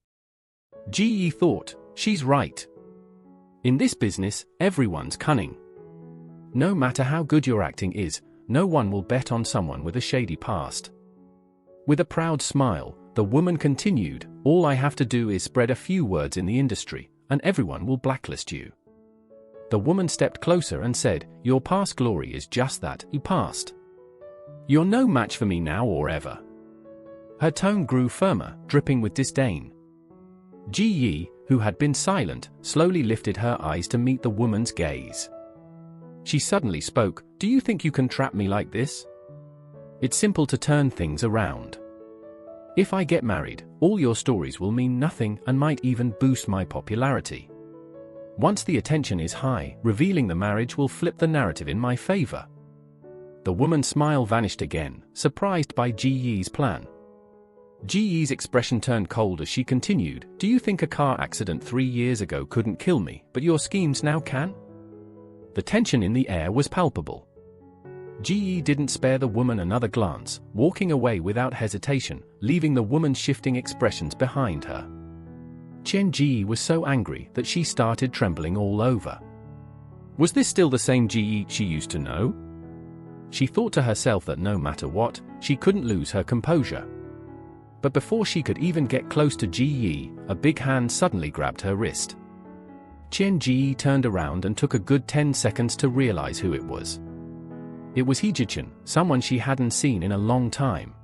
Ji thought, she's right. In this business, everyone's cunning. No matter how good your acting is, no one will bet on someone with a shady past. With a proud smile, the woman continued, "All I have to do is spread a few words in the industry, and everyone will blacklist you." The woman stepped closer and said, "Your past glory is just that, you past. You're no match for me now or ever." Her tone grew firmer, dripping with disdain. Ji, who had been silent, slowly lifted her eyes to meet the woman's gaze. She suddenly spoke, "Do you think you can trap me like this? It's simple to turn things around. If I get married, all your stories will mean nothing and might even boost my popularity. Once the attention is high, revealing the marriage will flip the narrative in my favor." The woman's smile vanished again, surprised by Ji's plan. Ji's expression turned cold as she continued, "Do you think a car accident 3 years ago couldn't kill me, but your schemes now can?" The tension in the air was palpable. Ji didn't spare the woman another glance, walking away without hesitation, leaving the woman's shifting expressions behind her. Chen Ji was so angry that she started trembling all over. Was this still the same Ji she used to know? She thought to herself that no matter what, she couldn't lose her composure. But before she could even get close to Ji, a big hand suddenly grabbed her wrist. Chen Ji turned around and took a good 10 seconds to realize who it was. It was Hee-Ji-Chen, someone she hadn't seen in a long time.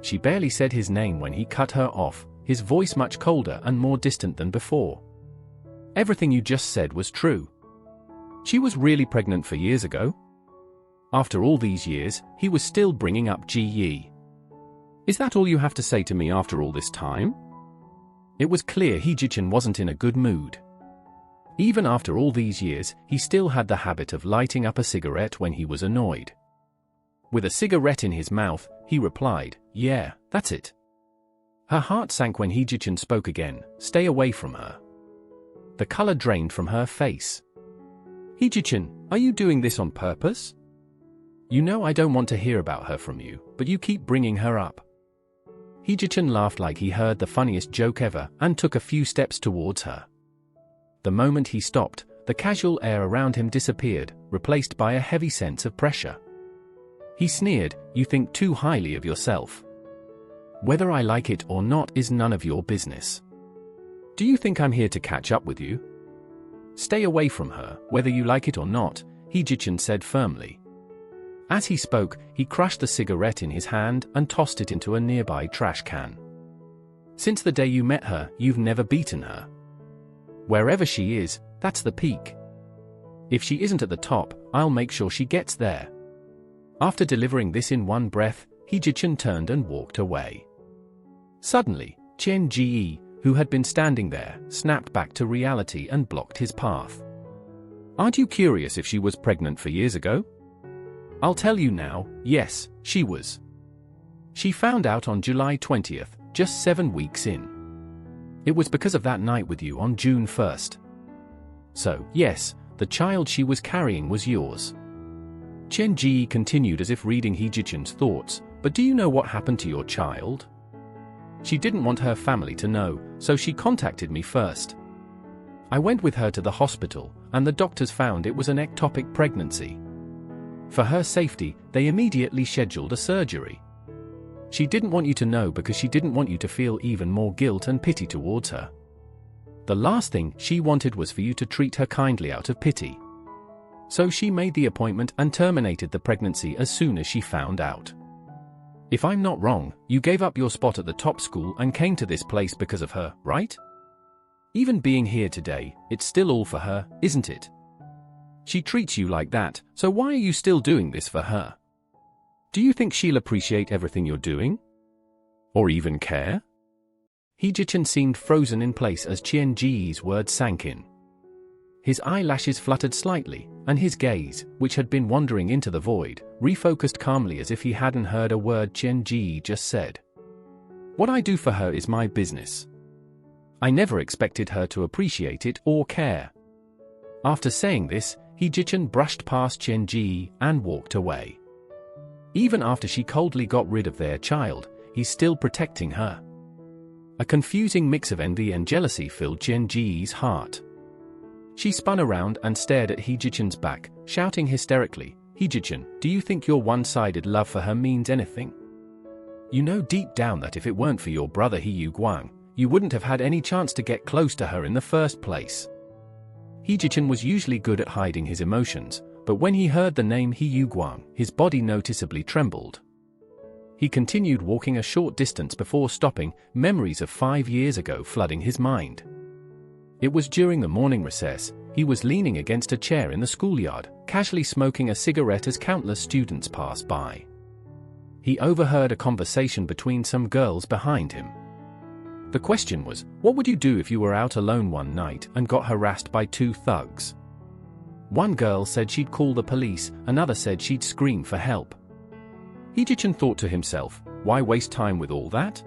She barely said his name when he cut her off, his voice much colder and more distant than before. "Everything you just said was true. She was really pregnant 4 years ago?" After all these years, he was still bringing up Ji. "Is that all you have to say to me after all this time?" It was clear Hee-Ji-Chen wasn't in a good mood. Even after all these years, he still had the habit of lighting up a cigarette when he was annoyed. With a cigarette in his mouth, he replied, "Yeah, that's it." Her heart sank when Hee-Ji-Chen spoke again, "Stay away from her." The color drained from her face. "Hee-Ji-Chen, are you doing this on purpose? You know I don't want to hear about her from you, but you keep bringing her up." Hee-Ji-Chen laughed like he heard the funniest joke ever and took a few steps towards her. The moment he stopped, the casual air around him disappeared, replaced by a heavy sense of pressure. He sneered, "You think too highly of yourself. Whether I like it or not is none of your business. Do you think I'm here to catch up with you? Stay away from her, whether you like it or not," Hee-Ji-Chen said firmly. As he spoke, he crushed the cigarette in his hand and tossed it into a nearby trash can. "Since the day you met her, you've never beaten her. Wherever she is, that's the peak. If she isn't at the top, I'll make sure she gets there." After delivering this in one breath, Hee-Ji-Chen turned and walked away. Suddenly, Chen Ji, who had been standing there, snapped back to reality and blocked his path. Aren't you curious if she was pregnant for years ago? I'll tell you now, yes, she was. She found out on July 20th, just 7 weeks in. It was because of that night with you on June 1st. So, yes, the child she was carrying was yours. Chen Ji continued as if reading Hee-ji-chun's thoughts, but do you know what happened to your child? She didn't want her family to know, so she contacted me first. I went with her to the hospital, and the doctors found it was an ectopic pregnancy. For her safety, they immediately scheduled a surgery. She didn't want you to know because she didn't want you to feel even more guilt and pity towards her. The last thing she wanted was for you to treat her kindly out of pity. So she made the appointment and terminated the pregnancy as soon as she found out. If I'm not wrong, you gave up your spot at the top school and came to this place because of her, right? Even being here today, it's still all for her, isn't it? She treats you like that, so why are you still doing this for her? Do you think she'll appreciate everything you're doing? Or even care? Hee-ji-chun seemed frozen in place as Chen Ji's words sank in. His eyelashes fluttered slightly, and his gaze, which had been wandering into the void, refocused calmly as if he hadn't heard a word Chen Ji just said. What I do for her is my business. I never expected her to appreciate it or care. After saying this, Hee-ji-chun brushed past Chen Ji and walked away. Even after she coldly got rid of their child, he's still protecting her. A confusing mix of envy and jealousy filled Chen Ji's heart. She spun around and stared at Hee-ji-chun's back, shouting hysterically, Hee-ji-chun, do you think your one-sided love for her means anything? You know deep down that if it weren't for your brother Hee-yu-gwang, you wouldn't have had any chance to get close to her in the first place. Hee-ji-chun was usually good at hiding his emotions, but when he heard the name Hee-yu-gwang, his body noticeably trembled. He continued walking a short distance before stopping, memories of 5 years ago flooding his mind. It was during the morning recess. He was leaning against a chair in the schoolyard, casually smoking a cigarette as countless students passed by. He overheard a conversation between some girls behind him. The question was, what would you do if you were out alone one night and got harassed by 2 thugs? One girl said she'd call the police, another said she'd scream for help. Hee-ji-chun thought to himself, why waste time with all that?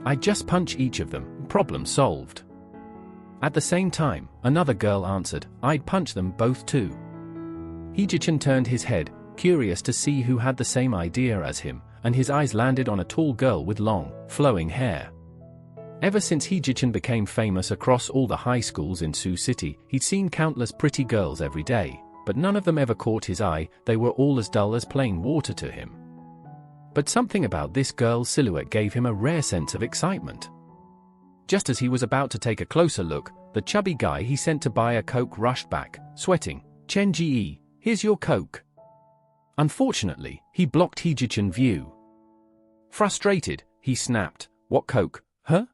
I'd just punch each of them, problem solved. At the same time, another girl answered, I'd punch them both too. Hee-ji-chun turned his head, curious to see who had the same idea as him, and his eyes landed on a tall girl with long, flowing hair. Ever since Hee-ji-chun became famous across all the high schools in Sioux City, he'd seen countless pretty girls every day, but none of them ever caught his eye. They were all as dull as plain water to him. But something about this girl's silhouette gave him a rare sense of excitement. Just as he was about to take a closer look, the chubby guy he sent to buy a Coke rushed back, sweating, Chen Ji, here's your Coke. Unfortunately, he blocked Hee-ji-chun's view. Frustrated, he snapped, what Coke, huh?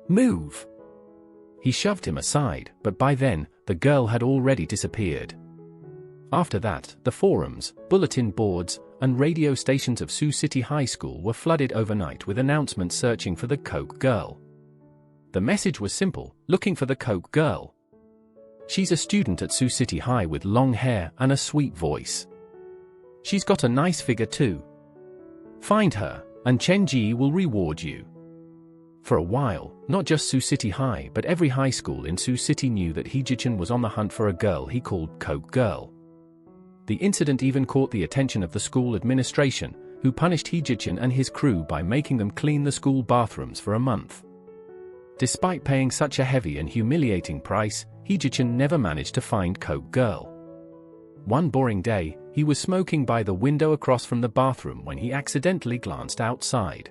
Move! He shoved him aside, but by then, the girl had already disappeared. After that, the forums, bulletin boards, and radio stations of Sioux City High School were flooded overnight with announcements searching for the Coke girl. The message was simple, looking for the Coke girl. She's a student at Sioux City High with long hair and a sweet voice. She's got a nice figure too. Find her, and Chen Ji will reward you. For a while, not just Sioux City High but every high school in Sioux City knew that Hee-ji-chun was on the hunt for a girl he called Coke Girl. The incident even caught the attention of the school administration, who punished Hee-ji-chun and his crew by making them clean the school bathrooms for a month. Despite paying such a heavy and humiliating price, Hee-ji-chun never managed to find Coke Girl. One boring day, he was smoking by the window across from the bathroom when he accidentally glanced outside.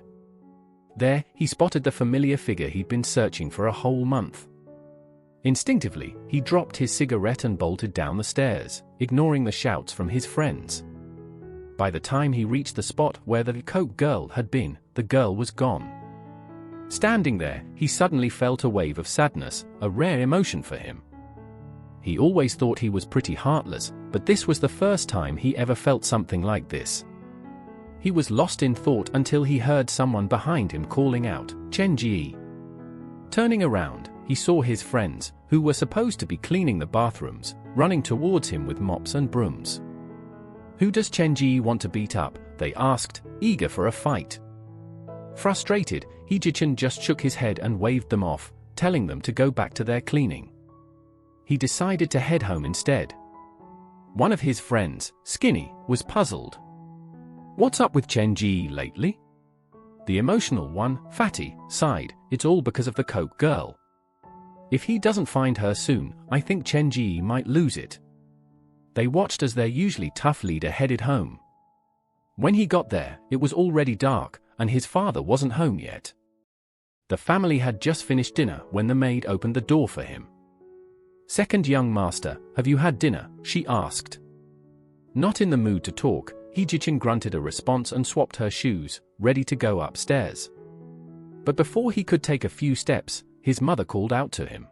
There, he spotted the familiar figure he'd been searching for a whole month. Instinctively, he dropped his cigarette and bolted down the stairs, ignoring the shouts from his friends. By the time he reached the spot where the Coke girl had been, the girl was gone. Standing there, he suddenly felt a wave of sadness, a rare emotion for him. He always thought he was pretty heartless, but this was the first time he ever felt something like this. He was lost in thought until he heard someone behind him calling out, Chen Ji. Turning around, he saw his friends, who were supposed to be cleaning the bathrooms, running towards him with mops and brooms. "Who does Chenji want to beat up?" they asked, eager for a fight. Frustrated, Heejichin just shook his head and waved them off, telling them to go back to their cleaning. He decided to head home instead. One of his friends, Skinny, was puzzled. "What's up with Chenji lately?" The emotional one, Fatty, sighed, "It's all because of the Coke girl. If he doesn't find her soon, I think Chenji might lose it." They watched as their usually tough leader headed home. When he got there, it was already dark, and his father wasn't home yet. The family had just finished dinner when the maid opened the door for him. "Second young master, have you had dinner?" she asked. Not in the mood to talk, Heejichin grunted a response and swapped her shoes, ready to go upstairs. But before he could take a few steps, his mother called out to him.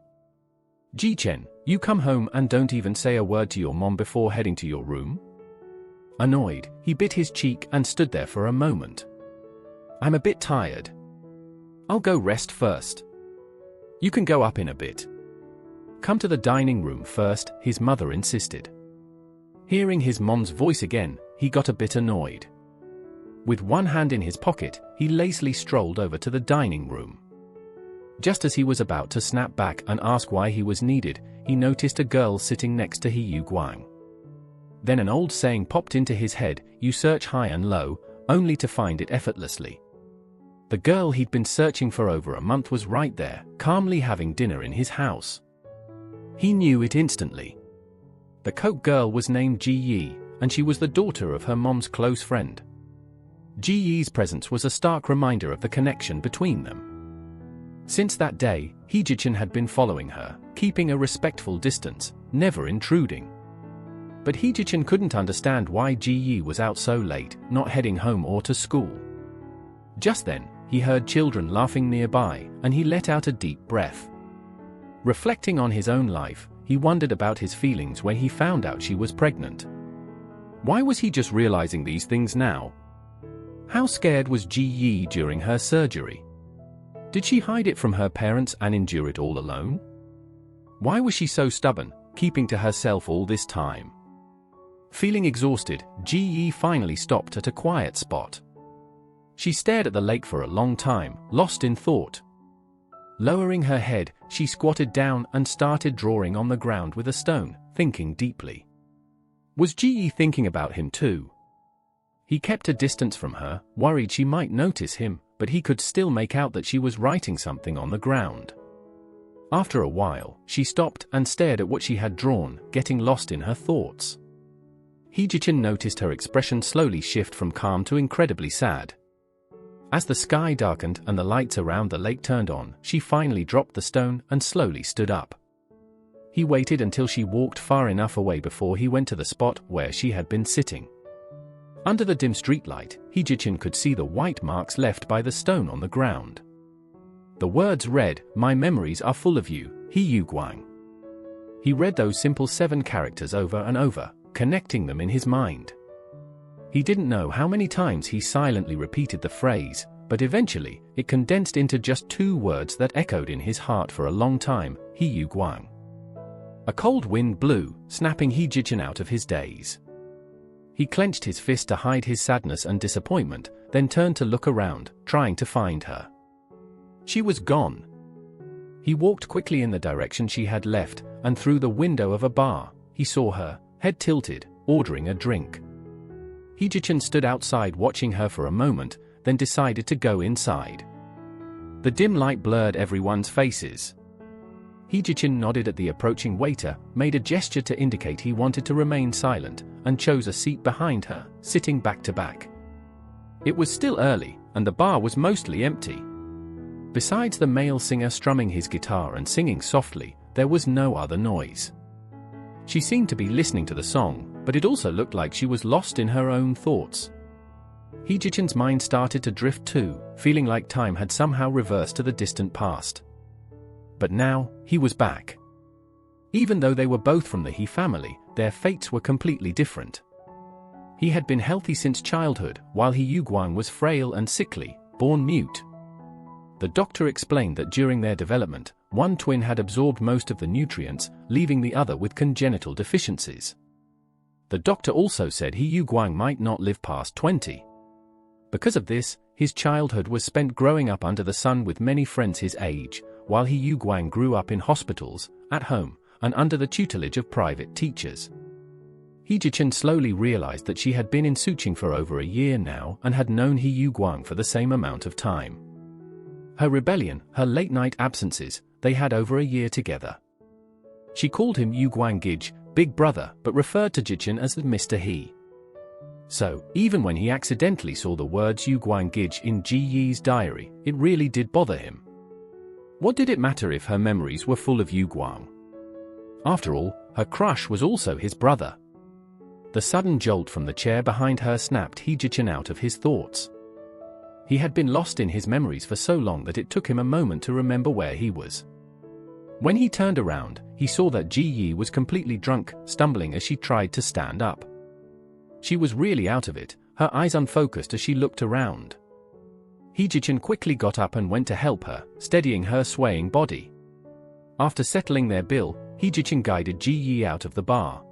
"Ji-chen, you come home and don't even say a word to your mom before heading to your room?" Annoyed, he bit his cheek and stood there for a moment. "I'm a bit tired. I'll go rest first. You can go up in a bit." "Come to the dining room first," his mother insisted. Hearing his mom's voice again, he got a bit annoyed. With one hand in his pocket, he lazily strolled over to the dining room. Just as he was about to snap back and ask why he was needed, he noticed a girl sitting next to He Guang. Then an old saying popped into his head, "You search high and low, only to find it effortlessly." The girl he'd been searching for over a month was right there, calmly having dinner in his house. He knew it instantly. The Coke girl was named Ji Yi, and she was the daughter of her mom's close friend. Ji Yi's presence was a stark reminder of the connection between them. Since that day, Heejichin had been following her, keeping a respectful distance, never intruding. But Heejichin couldn't understand why Ji Yi was out so late, not heading home or to school. Just then, he heard children laughing nearby, and he let out a deep breath. Reflecting on his own life, he wondered about his feelings when he found out she was pregnant. Why was he just realizing these things now? How scared was Ji Yi during her surgery? Did she hide it from her parents and endure it all alone? Why was she so stubborn, keeping to herself all this time? Feeling exhausted, Ji Yi finally stopped at a quiet spot. She stared at the lake for a long time, lost in thought. Lowering her head, she squatted down and started drawing on the ground with a stone, thinking deeply. Was Ji Yi thinking about him too? He kept a distance from her, worried she might notice him, but he could still make out that she was writing something on the ground. After a while, she stopped and stared at what she had drawn, getting lost in her thoughts. Heejichin noticed her expression slowly shift from calm to incredibly sad. As the sky darkened and the lights around the lake turned on, she finally dropped the stone and slowly stood up. He waited until she walked far enough away before he went to the spot where she had been sitting. Under the dim streetlight, Heejichin could see the white marks left by the stone on the ground. The words read, "My memories are full of you, He Guang." He read those simple 7 characters over and over, connecting them in his mind. He didn't know how many times he silently repeated the phrase, but eventually, it condensed into just 2 words that echoed in his heart for a long time, He Guang. A cold wind blew, snapping Heejichin out of his daze. He clenched his fist to hide his sadness and disappointment, then turned to look around, trying to find her. She was gone. He walked quickly in the direction she had left, and through the window of a bar, he saw her, head tilted, ordering a drink. Heejichin stood outside watching her for a moment, then decided to go inside. The dim light blurred everyone's faces. Heejichin nodded at the approaching waiter, made a gesture to indicate he wanted to remain silent, and chose a seat behind her, sitting back to back. It was still early, and the bar was mostly empty. Besides the male singer strumming his guitar and singing softly, there was no other noise. She seemed to be listening to the song, but it also looked like she was lost in her own thoughts. Heejichin's mind started to drift too, feeling like time had somehow reversed to the distant past. But now, he was back. Even though they were both from the He family, their fates were completely different. He had been healthy since childhood, while He Guang was frail and sickly, born mute. The doctor explained that during their development, one twin had absorbed most of the nutrients, leaving the other with congenital deficiencies. The doctor also said He Yu-guang might not live past 20. Because of this, his childhood was spent growing up under the sun with many friends his age, while He Yu-guang grew up in hospitals, at home, and under the tutelage of private teachers. He Ji-chen slowly realized that she had been in Suqing for over a year now and had known He Yu-guang for the same amount of time. Her rebellion, her late-night absences, they had over a year together. She called him Yu-guang Gij, big brother, but referred to Ji-chen as Mr. He. So, even when he accidentally saw the words Yu-guang Gij in Ji Yi's diary, it really did bother him. What did it matter if her memories were full of Yu-guang? After all, her crush was also his brother. The sudden jolt from the chair behind her snapped He Ji-chen out of his thoughts. He had been lost in his memories for so long that it took him a moment to remember where he was. When he turned around, he saw that Ji Yi was completely drunk, stumbling as she tried to stand up. She was really out of it, her eyes unfocused as she looked around. He Ji-chen quickly got up and went to help her, steadying her swaying body. After settling their bill, He Ji-chen guided Ji Yi out of the bar.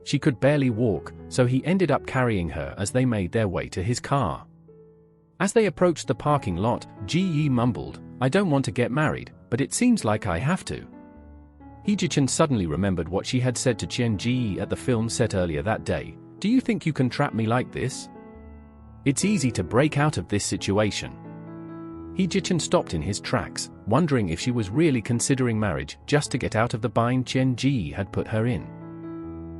She could barely walk, so he ended up carrying her as they made their way to his car. As they approached the parking lot, Ji Yi mumbled, "I don't want to get married, but it seems like I have to." He Ji-chen suddenly remembered what she had said to Chen Ji Yi at the film set earlier that day. "Do you think you can trap me like this? It's easy to break out of this situation." He Ji-chen stopped in his tracks, wondering if she was really considering marriage just to get out of the bind Chen Ji Yi had put her in.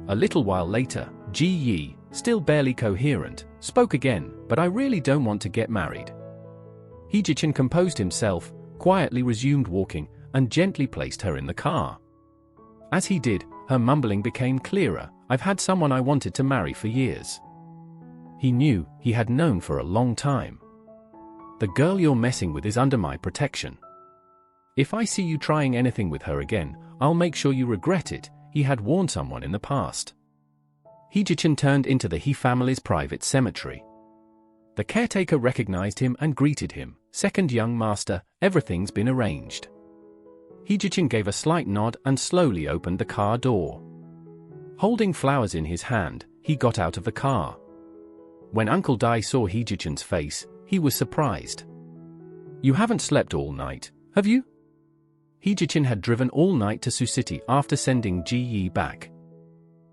A little while later, Ji Yi, still barely coherent, spoke again, "But I really don't want to get married." He Ji-chen composed himself, quietly resumed walking, and gently placed her in the car. As he did, her mumbling became clearer, "I've had someone I wanted to marry for years." He knew, he had known for a long time. "The girl you're messing with is under my protection. If I see you trying anything with her again, I'll make sure you regret it," he had warned someone in the past. He Ji-chen turned into the He family's private cemetery. The caretaker recognized him and greeted him, "Second young master, everything's been arranged." He Ji-chen gave a slight nod and slowly opened the car door. Holding flowers in his hand, he got out of the car. When Uncle Dai saw He Ji-chen's face, he was surprised. "You haven't slept all night, have you?" He Ji-chen had driven all night to Sioux City after sending Ji Yi back.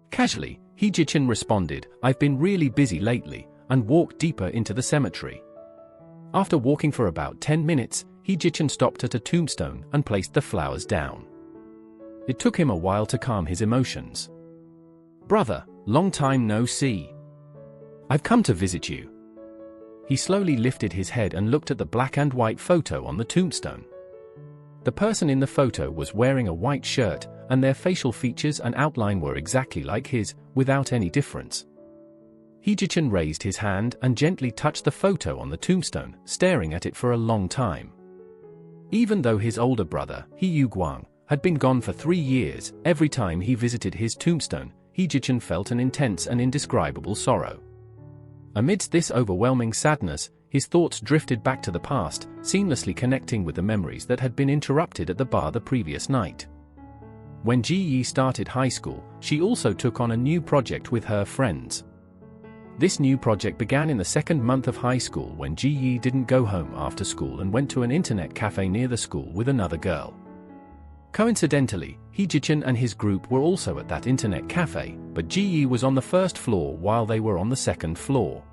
Casually, He Ji-chen responded, "I've been really busy lately," and walked deeper into the cemetery. After walking for about 10 minutes, He Ji-chen stopped at a tombstone and placed the flowers down. It took him a while to calm his emotions. "Brother, long time no see. I've come to visit you." He slowly lifted his head and looked at the black and white photo on the tombstone. The person in the photo was wearing a white shirt, and their facial features and outline were exactly like his, without any difference. He Ji-chen raised his hand and gently touched the photo on the tombstone, staring at it for a long time. Even though his older brother, He Yu-guang, had been gone for 3 years, every time he visited his tombstone, He Ji-chen felt an intense and indescribable sorrow. Amidst this overwhelming sadness, his thoughts drifted back to the past, seamlessly connecting with the memories that had been interrupted at the bar the previous night. When Ji Yi started high school, she also took on a new project with her friends. This new project began in the second month of high school when Ji Yi didn't go home after school and went to an internet cafe near the school with another girl. Coincidentally, He Ji-chen and his group were also at that internet cafe, but Ji Yi was on the first floor while they were on the second floor.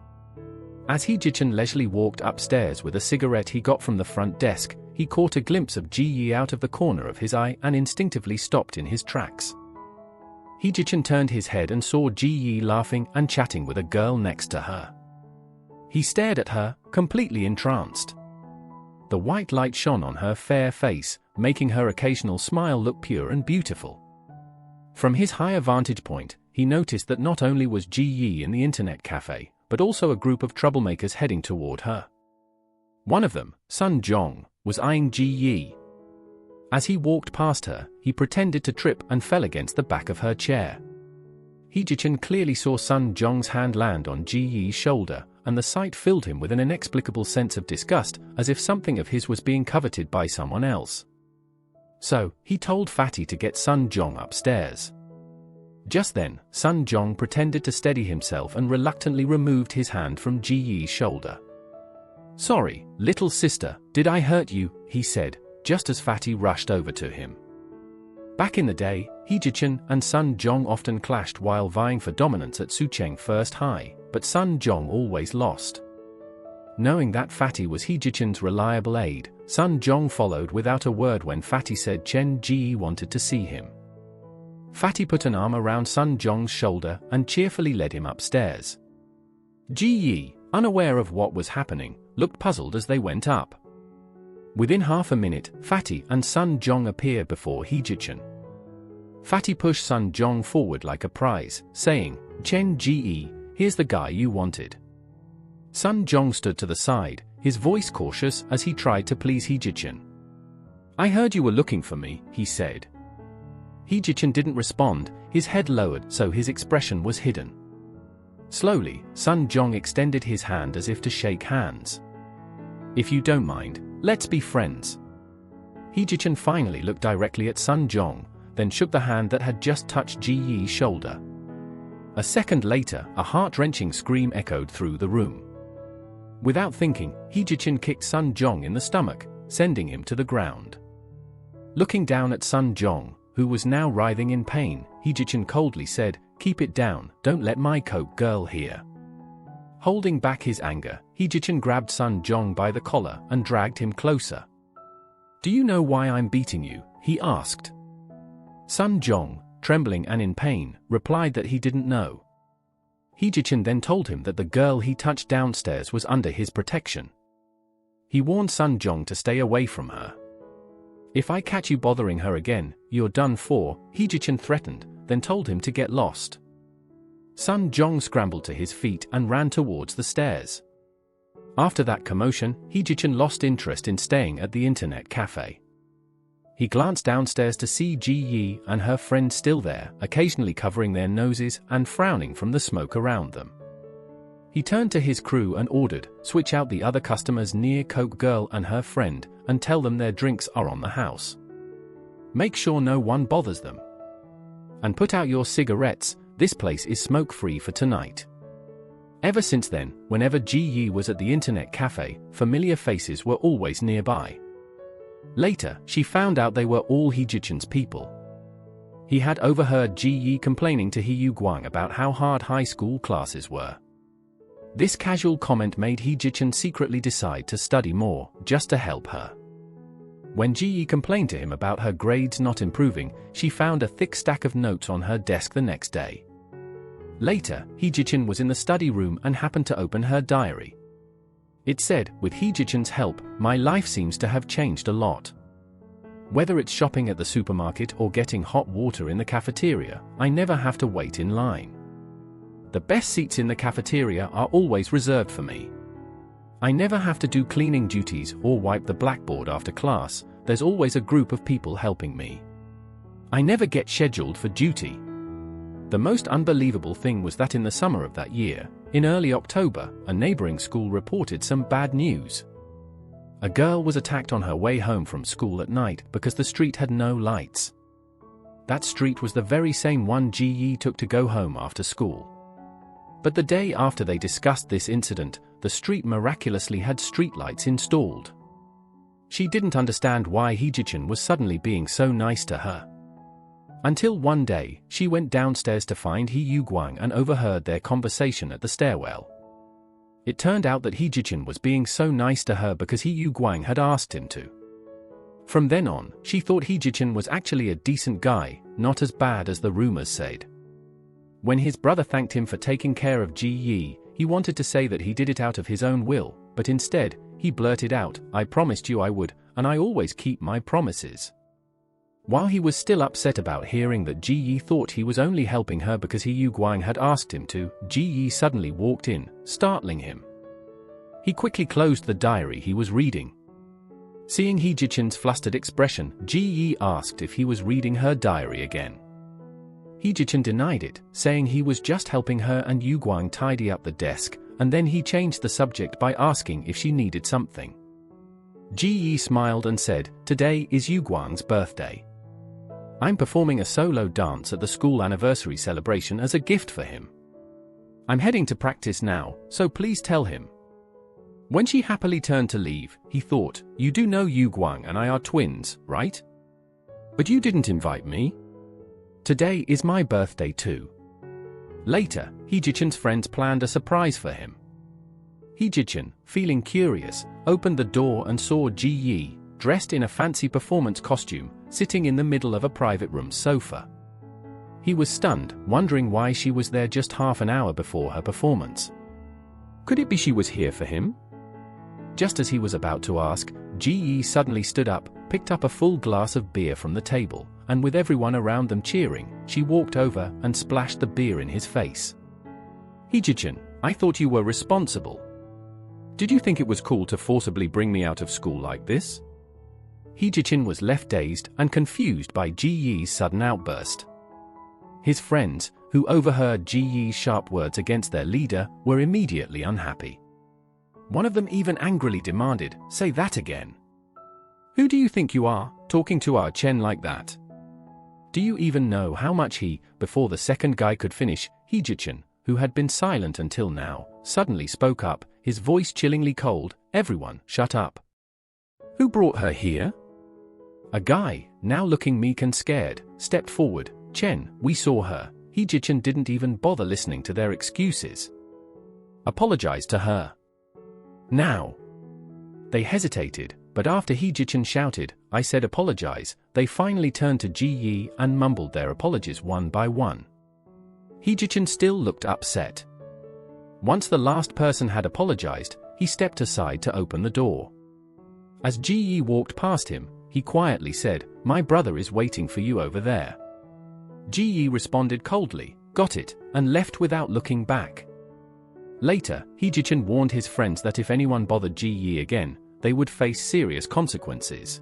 As He Ji-chen leisurely walked upstairs with a cigarette he got from the front desk, he caught a glimpse of Ji Yi out of the corner of his eye and instinctively stopped in his tracks. He Ji-chen turned his head and saw Ji Yi laughing and chatting with a girl next to her. He stared at her, completely entranced. The white light shone on her fair face, making her occasional smile look pure and beautiful. From his higher vantage point, he noticed that not only was Ji Yi in the internet cafe, but also a group of troublemakers heading toward her. One of them, Sun Jong, was eyeing Ji Yi. As he walked past her, he pretended to trip and fell against the back of her chair. He Ji-chen clearly saw Sun Jong's hand land on Ji Yi's shoulder, and the sight filled him with an inexplicable sense of disgust, as if something of his was being coveted by someone else. So, he told Fatty to get Sun Jong upstairs. Just then, Sun Jong pretended to steady himself and reluctantly removed his hand from Ji Yi's shoulder. "Sorry, little sister, did I hurt you?" he said, just as Fatty rushed over to him. Back in the day, Heejichin and Sun Jong often clashed while vying for dominance at Sucheng First High, but Sun Jong always lost. Knowing that Fatty was Heejichin's reliable aide, Sun Jong followed without a word when Fatty said Chen Ji wanted to see him. Fatty put an arm around Sun Jong's shoulder and cheerfully led him upstairs. Ji Yi, unaware of what was happening, looked puzzled as they went up. Within half a minute, Fatty and Sun Jong appeared before Heejichin. Fatty pushed Sun Jong forward like a prize, saying, "Chen Ji, here's the guy you wanted." Sun Jong stood to the side, his voice cautious as he tried to please Heejichin. "I heard you were looking for me," he said. Heejichin didn't respond, his head lowered so his expression was hidden. Slowly, Sun Jong extended his hand as if to shake hands. "If you don't mind, let's be friends." Heejichin finally looked directly at Sun Jong, then shook the hand that had just touched Ji Yi's shoulder. A second later, a heart-wrenching scream echoed through the room. Without thinking, Heejichin kicked Sun Jong in the stomach, sending him to the ground. Looking down at Sun Jong, who was now writhing in pain, Heejichin coldly said, "Keep it down, don't let my coke girl hear." Holding back his anger, Heejichin grabbed Sun Jong by the collar and dragged him closer. "Do you know why I'm beating you?" he asked. Sun Jong, trembling and in pain, replied that he didn't know. Heejichin then told him that the girl he touched downstairs was under his protection. He warned Sun Jong to stay away from her. "If I catch you bothering her again, you're done for," Heejichin threatened, then told him to get lost. Sun Jong scrambled to his feet and ran towards the stairs. After that commotion, Heejichin lost interest in staying at the internet cafe. He glanced downstairs to see Ji Yi and her friend still there, occasionally covering their noses and frowning from the smoke around them. He turned to his crew and ordered, "Switch out the other customers near Coke Girl and her friend, and tell them their drinks are on the house. Make sure no one bothers them. And put out your cigarettes, this place is smoke-free for tonight." Ever since then, whenever Ji Yi was at the internet cafe, familiar faces were always nearby. Later, she found out they were all Heejichin's people. He had overheard Ji Yi complaining to He Guang about how hard high school classes were. This casual comment made Heejichin secretly decide to study more, just to help her. When Ji Yi complained to him about her grades not improving, she found a thick stack of notes on her desk the next day. Later, Heejichin was in the study room and happened to open her diary. It said, "With Heejichin's help, my life seems to have changed a lot. Whether it's shopping at the supermarket or getting hot water in the cafeteria, I never have to wait in line. The best seats in the cafeteria are always reserved for me. I never have to do cleaning duties or wipe the blackboard after class, there's always a group of people helping me. I never get scheduled for duty." The most unbelievable thing was that in the summer of that year, in early October, a neighboring school reported some bad news. A girl was attacked on her way home from school at night because the street had no lights. That street was the very same one Ji Yi took to go home after school. But the day after they discussed this incident, the street miraculously had streetlights installed. She didn't understand why Heejichin was suddenly being so nice to her. Until one day, she went downstairs to find He Guang and overheard their conversation at the stairwell. It turned out that Heejichin was being so nice to her because He Guang had asked him to. From then on, she thought Heejichin was actually a decent guy, not as bad as the rumors said. When his brother thanked him for taking care of Ji Yi, he wanted to say that he did it out of his own will, but instead, he blurted out, "I promised you I would, and I always keep my promises." While he was still upset about hearing that Ji Yi thought he was only helping her because He Guang had asked him to, Ji Yi suddenly walked in, startling him. He quickly closed the diary he was reading. Seeing Heejichin's flustered expression, Ji Yi asked if he was reading her diary again. Heejichin denied it, saying he was just helping her and Yu Guang tidy up the desk, and then he changed the subject by asking if she needed something. Ji-yi smiled and said, "Today is Yu Guang's birthday. I'm performing a solo dance at the school anniversary celebration as a gift for him. I'm heading to practice now, so please tell him." When she happily turned to leave, he thought, "You do know Yu Guang and I are twins, right? But you didn't invite me. Today is my birthday too." Later, Heejichen's friends planned a surprise for him. Heejichen, feeling curious, opened the door and saw Ji-yi, dressed in a fancy performance costume, sitting in the middle of a private room sofa. He was stunned, wondering why she was there just half an hour before her performance. Could it be she was here for him? Just as he was about to ask, Ji-yi suddenly stood up, picked up a full glass of beer from the table, and with everyone around them cheering, she walked over and splashed the beer in his face. "Heejichen, I thought you were responsible. Did you think it was cool to forcibly bring me out of school like this?" Heejichen was left dazed and confused by Ji-yi's sudden outburst. His friends, who overheard Ji-yi's sharp words against their leader, were immediately unhappy. One of them even angrily demanded, "Say that again. Who do you think you are, talking to our Chen like that? Do you even know how much he?" Before the second guy could finish, Heejichen, who had been silent until now, suddenly spoke up, his voice chillingly cold, "Everyone, shut up. Who brought her here?" A guy, now looking meek and scared, stepped forward. "Chen, we saw her." Heejichen didn't even bother listening to their excuses. "Apologize to her. Now." They hesitated, but after Heejichen shouted, "I said apologize," they finally turned to Ji-yi and mumbled their apologies one by one. Heejichen still looked upset. Once the last person had apologized, he stepped aside to open the door. As Ji-yi walked past him, he quietly said, "My brother is waiting for you over there." Ji-yi responded coldly, "Got it," and left without looking back. Later, Heejichen warned his friends that if anyone bothered Ji-yi again, they would face serious consequences.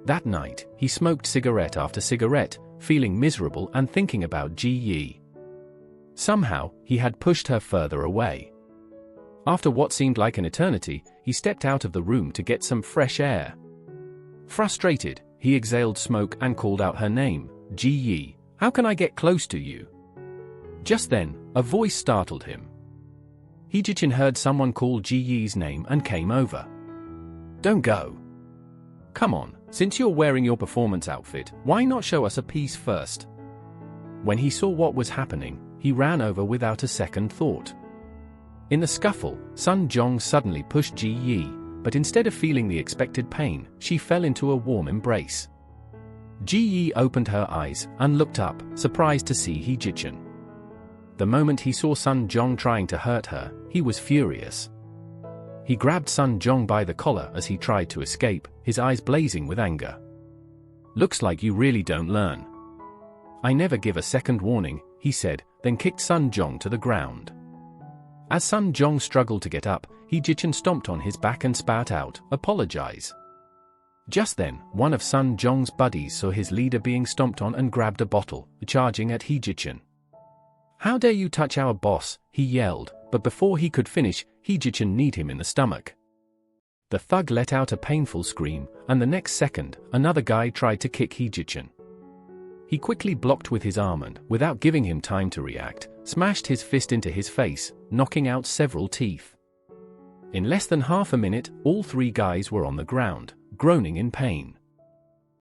That night, he smoked cigarette after cigarette, feeling miserable and thinking about Ji-yi. Somehow, he had pushed her further away. After what seemed like an eternity, he stepped out of the room to get some fresh air. Frustrated, he exhaled smoke and called out her name, "Ji-yi, how can I get close to you?" Just then, a voice startled him. Heejichen heard someone call Ji-yi's name and came over. "Don't go. Come on, since you're wearing your performance outfit, why not show us a piece first?" When he saw what was happening, he ran over without a second thought. In the scuffle, Sun Jong suddenly pushed Ji-yi, but instead of feeling the expected pain, she fell into a warm embrace. Ji-yi opened her eyes and looked up, surprised to see Heejichen. The moment he saw Sun Jong trying to hurt her, he was furious. He grabbed Sun Jong by the collar as he tried to escape, his eyes blazing with anger. "Looks like you really don't learn. I never give a second warning," he said, then kicked Sun Jong to the ground. As Sun Jong struggled to get up, Heejichen stomped on his back and spat out, "Apologize." Just then, one of Sun Jong's buddies saw his leader being stomped on and grabbed a bottle, charging at Heejichen. "How dare you touch our boss?" he yelled, but before he could finish, Heejichen kneed him in the stomach. The thug let out a painful scream, and the next second, another guy tried to kick Heejichen. He quickly blocked with his arm and, without giving him time to react, smashed his fist into his face, knocking out several teeth. In less than half a minute, all three guys were on the ground, groaning in pain.